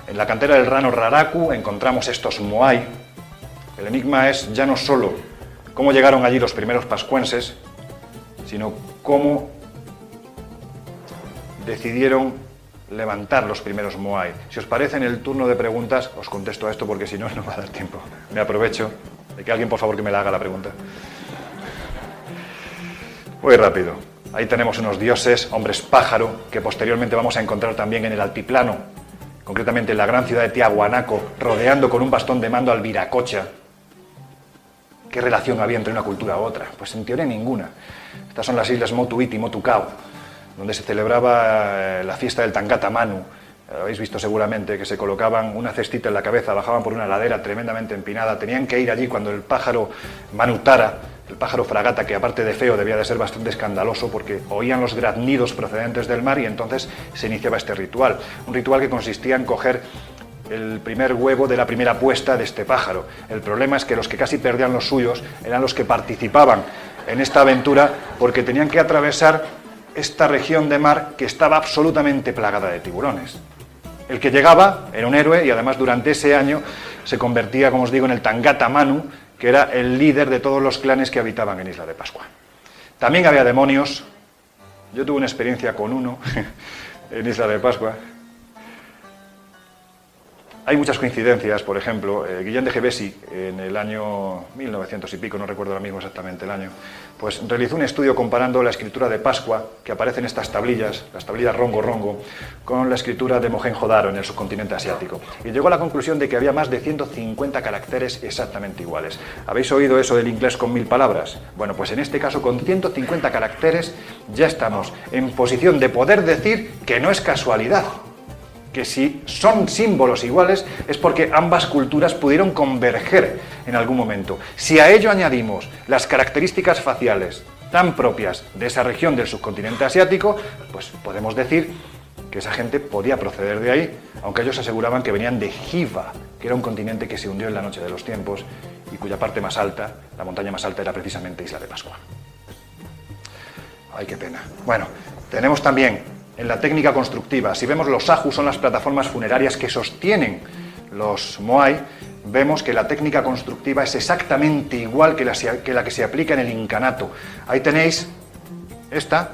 En la cantera del Rano Raraku encontramos estos moai. El enigma es ya no solo cómo llegaron allí los primeros pascuenses, sino cómo decidieron levantar los primeros moai. Si os parece, en el turno de preguntas os contesto a esto porque si no, no va a dar tiempo. Me aprovecho de que alguien, por favor, que me la haga la pregunta. Muy rápido. Ahí tenemos unos dioses, hombres pájaro, que posteriormente vamos a encontrar también en el altiplano, concretamente en la gran ciudad de Tiahuanaco, rodeando con un bastón de mando al Viracocha. ¿Qué relación había entre una cultura u otra? Pues en teoría ninguna. Estas son las islas Motuit y Motucao, donde se celebraba la fiesta del Tangata Manu. Habéis visto seguramente que se colocaban una cestita en la cabeza, bajaban por una ladera tremendamente empinada, tenían que ir allí cuando el pájaro manutara, el pájaro fragata, que aparte de feo debía de ser bastante escandaloso porque oían los graznidos procedentes del mar y entonces se iniciaba este ritual. Un ritual que consistía en coger el primer huevo de la primera puesta de este pájaro. El problema es que los que casi perdían los suyos eran los que participaban en esta aventura porque tenían que atravesar esta región de mar que estaba absolutamente plagada de tiburones. El que llegaba era un héroe y además durante ese año se convertía, como os digo, en el Tangata Manu, que era el líder de todos los clanes que habitaban en Isla de Pascua. También había demonios. Yo tuve una experiencia con uno en Isla de Pascua. Hay muchas coincidencias, por ejemplo, Guillén de Gevesi, en el año 1900 y pico, no recuerdo ahora mismo exactamente el año, pues realizó un estudio comparando la escritura de Pascua, que aparece en estas tablillas, las tablillas Rongo Rongo, con la escritura de Mohenjo-Daro en el subcontinente asiático. Y llegó a la conclusión de que había más de 150 caracteres exactamente iguales. ¿Habéis oído eso del inglés con 1000 palabras? Bueno, pues en este caso, con 150 caracteres, ya estamos en posición de poder decir que no es casualidad, que si son símbolos iguales es porque ambas culturas pudieron converger en algún momento. Si a ello añadimos las características faciales tan propias de esa región del subcontinente asiático, pues podemos decir que esa gente podía proceder de ahí, aunque ellos aseguraban que venían de Jiva, que era un continente que se hundió en la noche de los tiempos y cuya parte más alta, la montaña más alta, era precisamente Isla de Pascua. Ay, qué pena. Bueno, tenemos también en la técnica constructiva, si vemos los Ahu, son las plataformas funerarias que sostienen los moai, vemos que la técnica constructiva es exactamente igual que la que se aplica en el incanato. Ahí tenéis, esta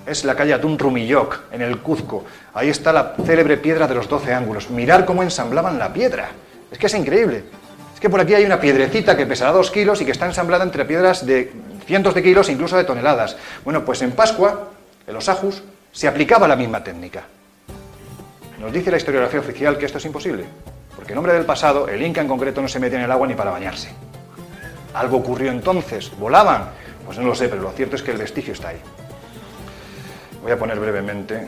es la calle Atún Rumillok, en el Cuzco. Ahí está la célebre piedra de los 12 ángulos. Mirad cómo ensamblaban la piedra. Es que es increíble. Es que por aquí hay una piedrecita que pesará 2 kilos y que está ensamblada entre piedras de cientos de kilos, incluso de toneladas. Bueno, pues en Pascua, en los Ahus, se aplicaba la misma técnica. Nos dice la historiografía oficial que esto es imposible, porque en hombre del pasado, el Inca en concreto no se metía en el agua ni para bañarse. ¿Algo ocurrió entonces? ¿Volaban? Pues no lo sé, pero lo cierto es que el vestigio está ahí. Voy a poner brevemente,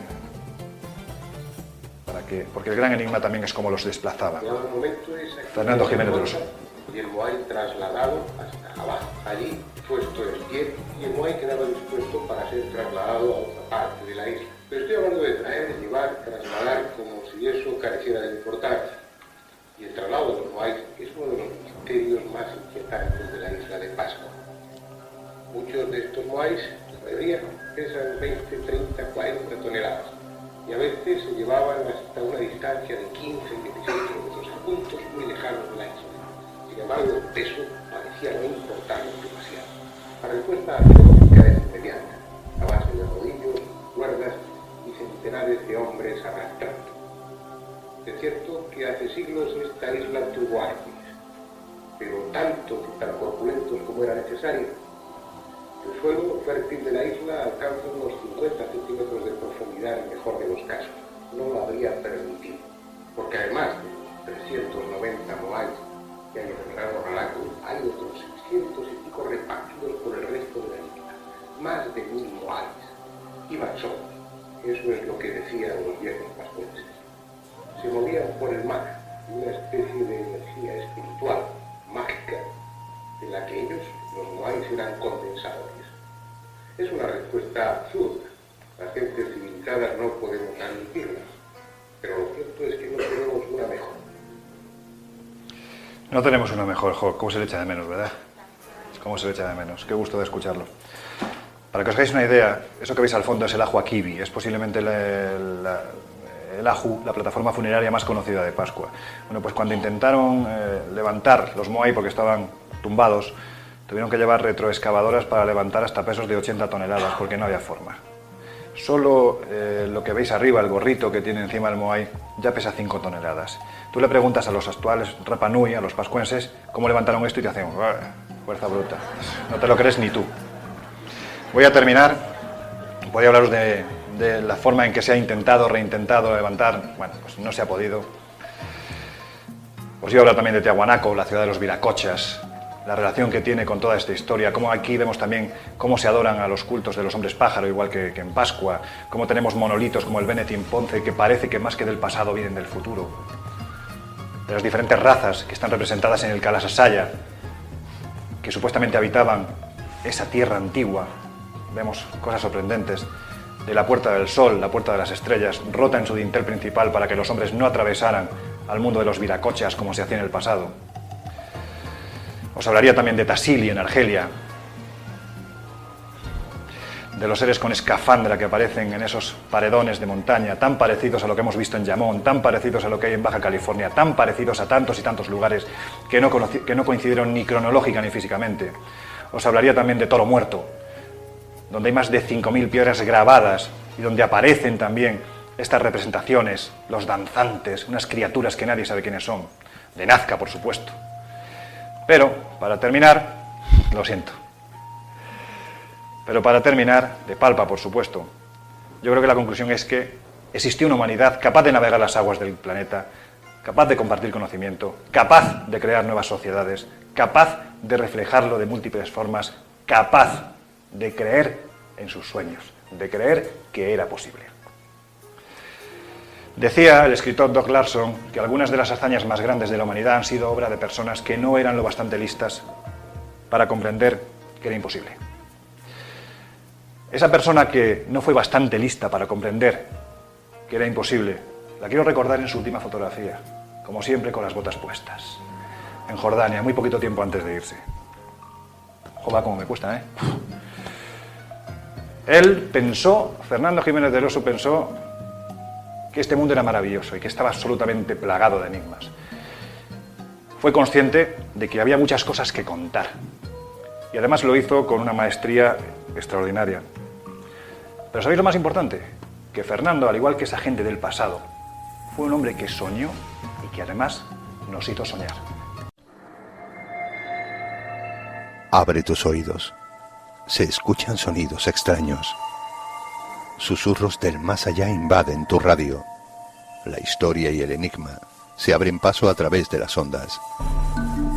porque el gran enigma también es cómo los desplazaba. Fernando Jiménez del Oso. Y el Moai trasladado hasta abajo. Allí, puesto en pie, y el Moai quedaba dispuesto para ser trasladado a otra parte de la isla. Pero estoy hablando de traer, llevar, trasladar, como si eso careciera de importancia. Y el traslado de los Moais es uno de los misterios más inquietantes de la isla de Pascua. Muchos de estos Moais, la mayoría, pesan 20, 30, 40 toneladas. Y a veces se llevaban hasta una distancia de 15, 16 kilómetros a puntos muy lejanos de la isla. Sin embargo, el peso parecía no importarnos demasiado. La respuesta arqueológica es inmediata, a base de rodillos, cuerdas y centenares de hombres arrastrando. Es cierto que hace siglos esta isla tuvo árboles, pero tantos y tan corpulentos como era necesario. El suelo fértil de la isla alcanza unos 50 centímetros de profundidad en el mejor de los casos. No lo habría permitido, porque además de los 390 moais que hay en el Gran Relato, hay otros 600 y pico repartidos por el resto de la isla, más de 1000 moais. Iban solos, eso es lo que decían los viejos pastores. Se movían por el mar, una especie de energía espiritual, mágica, de la que ellos, los moais, eran condensadores. Es una respuesta absurda. Las gentes civilizadas no podemos admitirla, pero lo cierto es que no tenemos una mejor. No tenemos una mejor, ¿cómo se le echa de menos, verdad? ¿Cómo se le echa de menos? Qué gusto de escucharlo. Para que os hagáis una idea, eso que veis al fondo es el Aju Akibi, es posiblemente el Aju, la plataforma funeraria más conocida de Pascua. Bueno, pues cuando intentaron levantar los Moai porque estaban tumbados, tuvieron que llevar retroexcavadoras para levantar hasta pesos de 80 toneladas, porque no había forma. Solo lo que veis arriba, el gorrito que tiene encima el Moai, ya pesa 5 toneladas. Tú le preguntas a los actuales Rapa Nui, a los pascuenses, cómo levantaron esto y te hacen fuerza bruta. No te lo crees ni tú. Voy a terminar. Voy a hablaros de la forma en que se ha intentado, reintentado levantar. Bueno, pues no se ha podido. Os iba a hablar también de Tiahuanaco, la ciudad de los viracochas, la relación que tiene con toda esta historia, cómo aquí vemos también cómo se adoran a los cultos de los hombres pájaro, igual que en Pascua, cómo tenemos monolitos como el Benetín Ponce, que parece que más que del pasado vienen del futuro, de las diferentes razas que están representadas en el Kalasasaya, que supuestamente habitaban esa tierra antigua. Vemos cosas sorprendentes, de la Puerta del Sol, la Puerta de las Estrellas, rota en su dintel principal para que los hombres no atravesaran al mundo de los viracochas como se hacía en el pasado. Os hablaría también de Tassili en Argelia, de los seres con escafandra que aparecen en esos paredones de montaña, tan parecidos a lo que hemos visto en Yamón, tan parecidos a lo que hay en Baja California, tan parecidos a tantos y tantos lugares que no coincidieron ni cronológica ni físicamente. Os hablaría también de Toro Muerto, donde hay más de 5.000 piedras grabadas y donde aparecen también estas representaciones, los danzantes, unas criaturas que nadie sabe quiénes son, de Nazca, por supuesto. Pero, para terminar, lo siento, pero para terminar, de Palpa, por supuesto, yo creo que la conclusión es que existió una humanidad capaz de navegar las aguas del planeta, capaz de compartir conocimiento, capaz de crear nuevas sociedades, capaz de reflejarlo de múltiples formas, capaz de creer en sus sueños, de creer que era posible. Decía el escritor Doug Larson que algunas de las hazañas más grandes de la humanidad han sido obra de personas que no eran lo bastante listas para comprender que era imposible. Esa persona que no fue bastante lista para comprender que era imposible, la quiero recordar en su última fotografía, como siempre con las botas puestas, en Jordania, muy poquito tiempo antes de irse. Joder, cómo me cuesta, ¿eh? Él pensó, Fernando Jiménez del Oso pensó que este mundo era maravilloso y que estaba absolutamente plagado de enigmas. Fue consciente de que había muchas cosas que contar y además lo hizo con una maestría extraordinaria. Pero ¿sabéis lo más importante? Que Fernando, al igual que esa gente del pasado, fue un hombre que soñó y que además nos hizo soñar. Abre tus oídos. Se escuchan sonidos extraños. Susurros del más allá invaden tu radio. La historia y el enigma se abren paso a través de las ondas.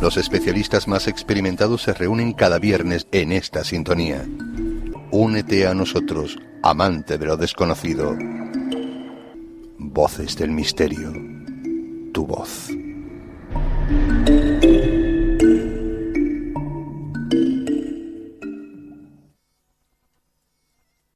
Los especialistas más experimentados se reúnen cada viernes en esta sintonía. Únete a nosotros, amante de lo desconocido. Voces del misterio. Tu voz.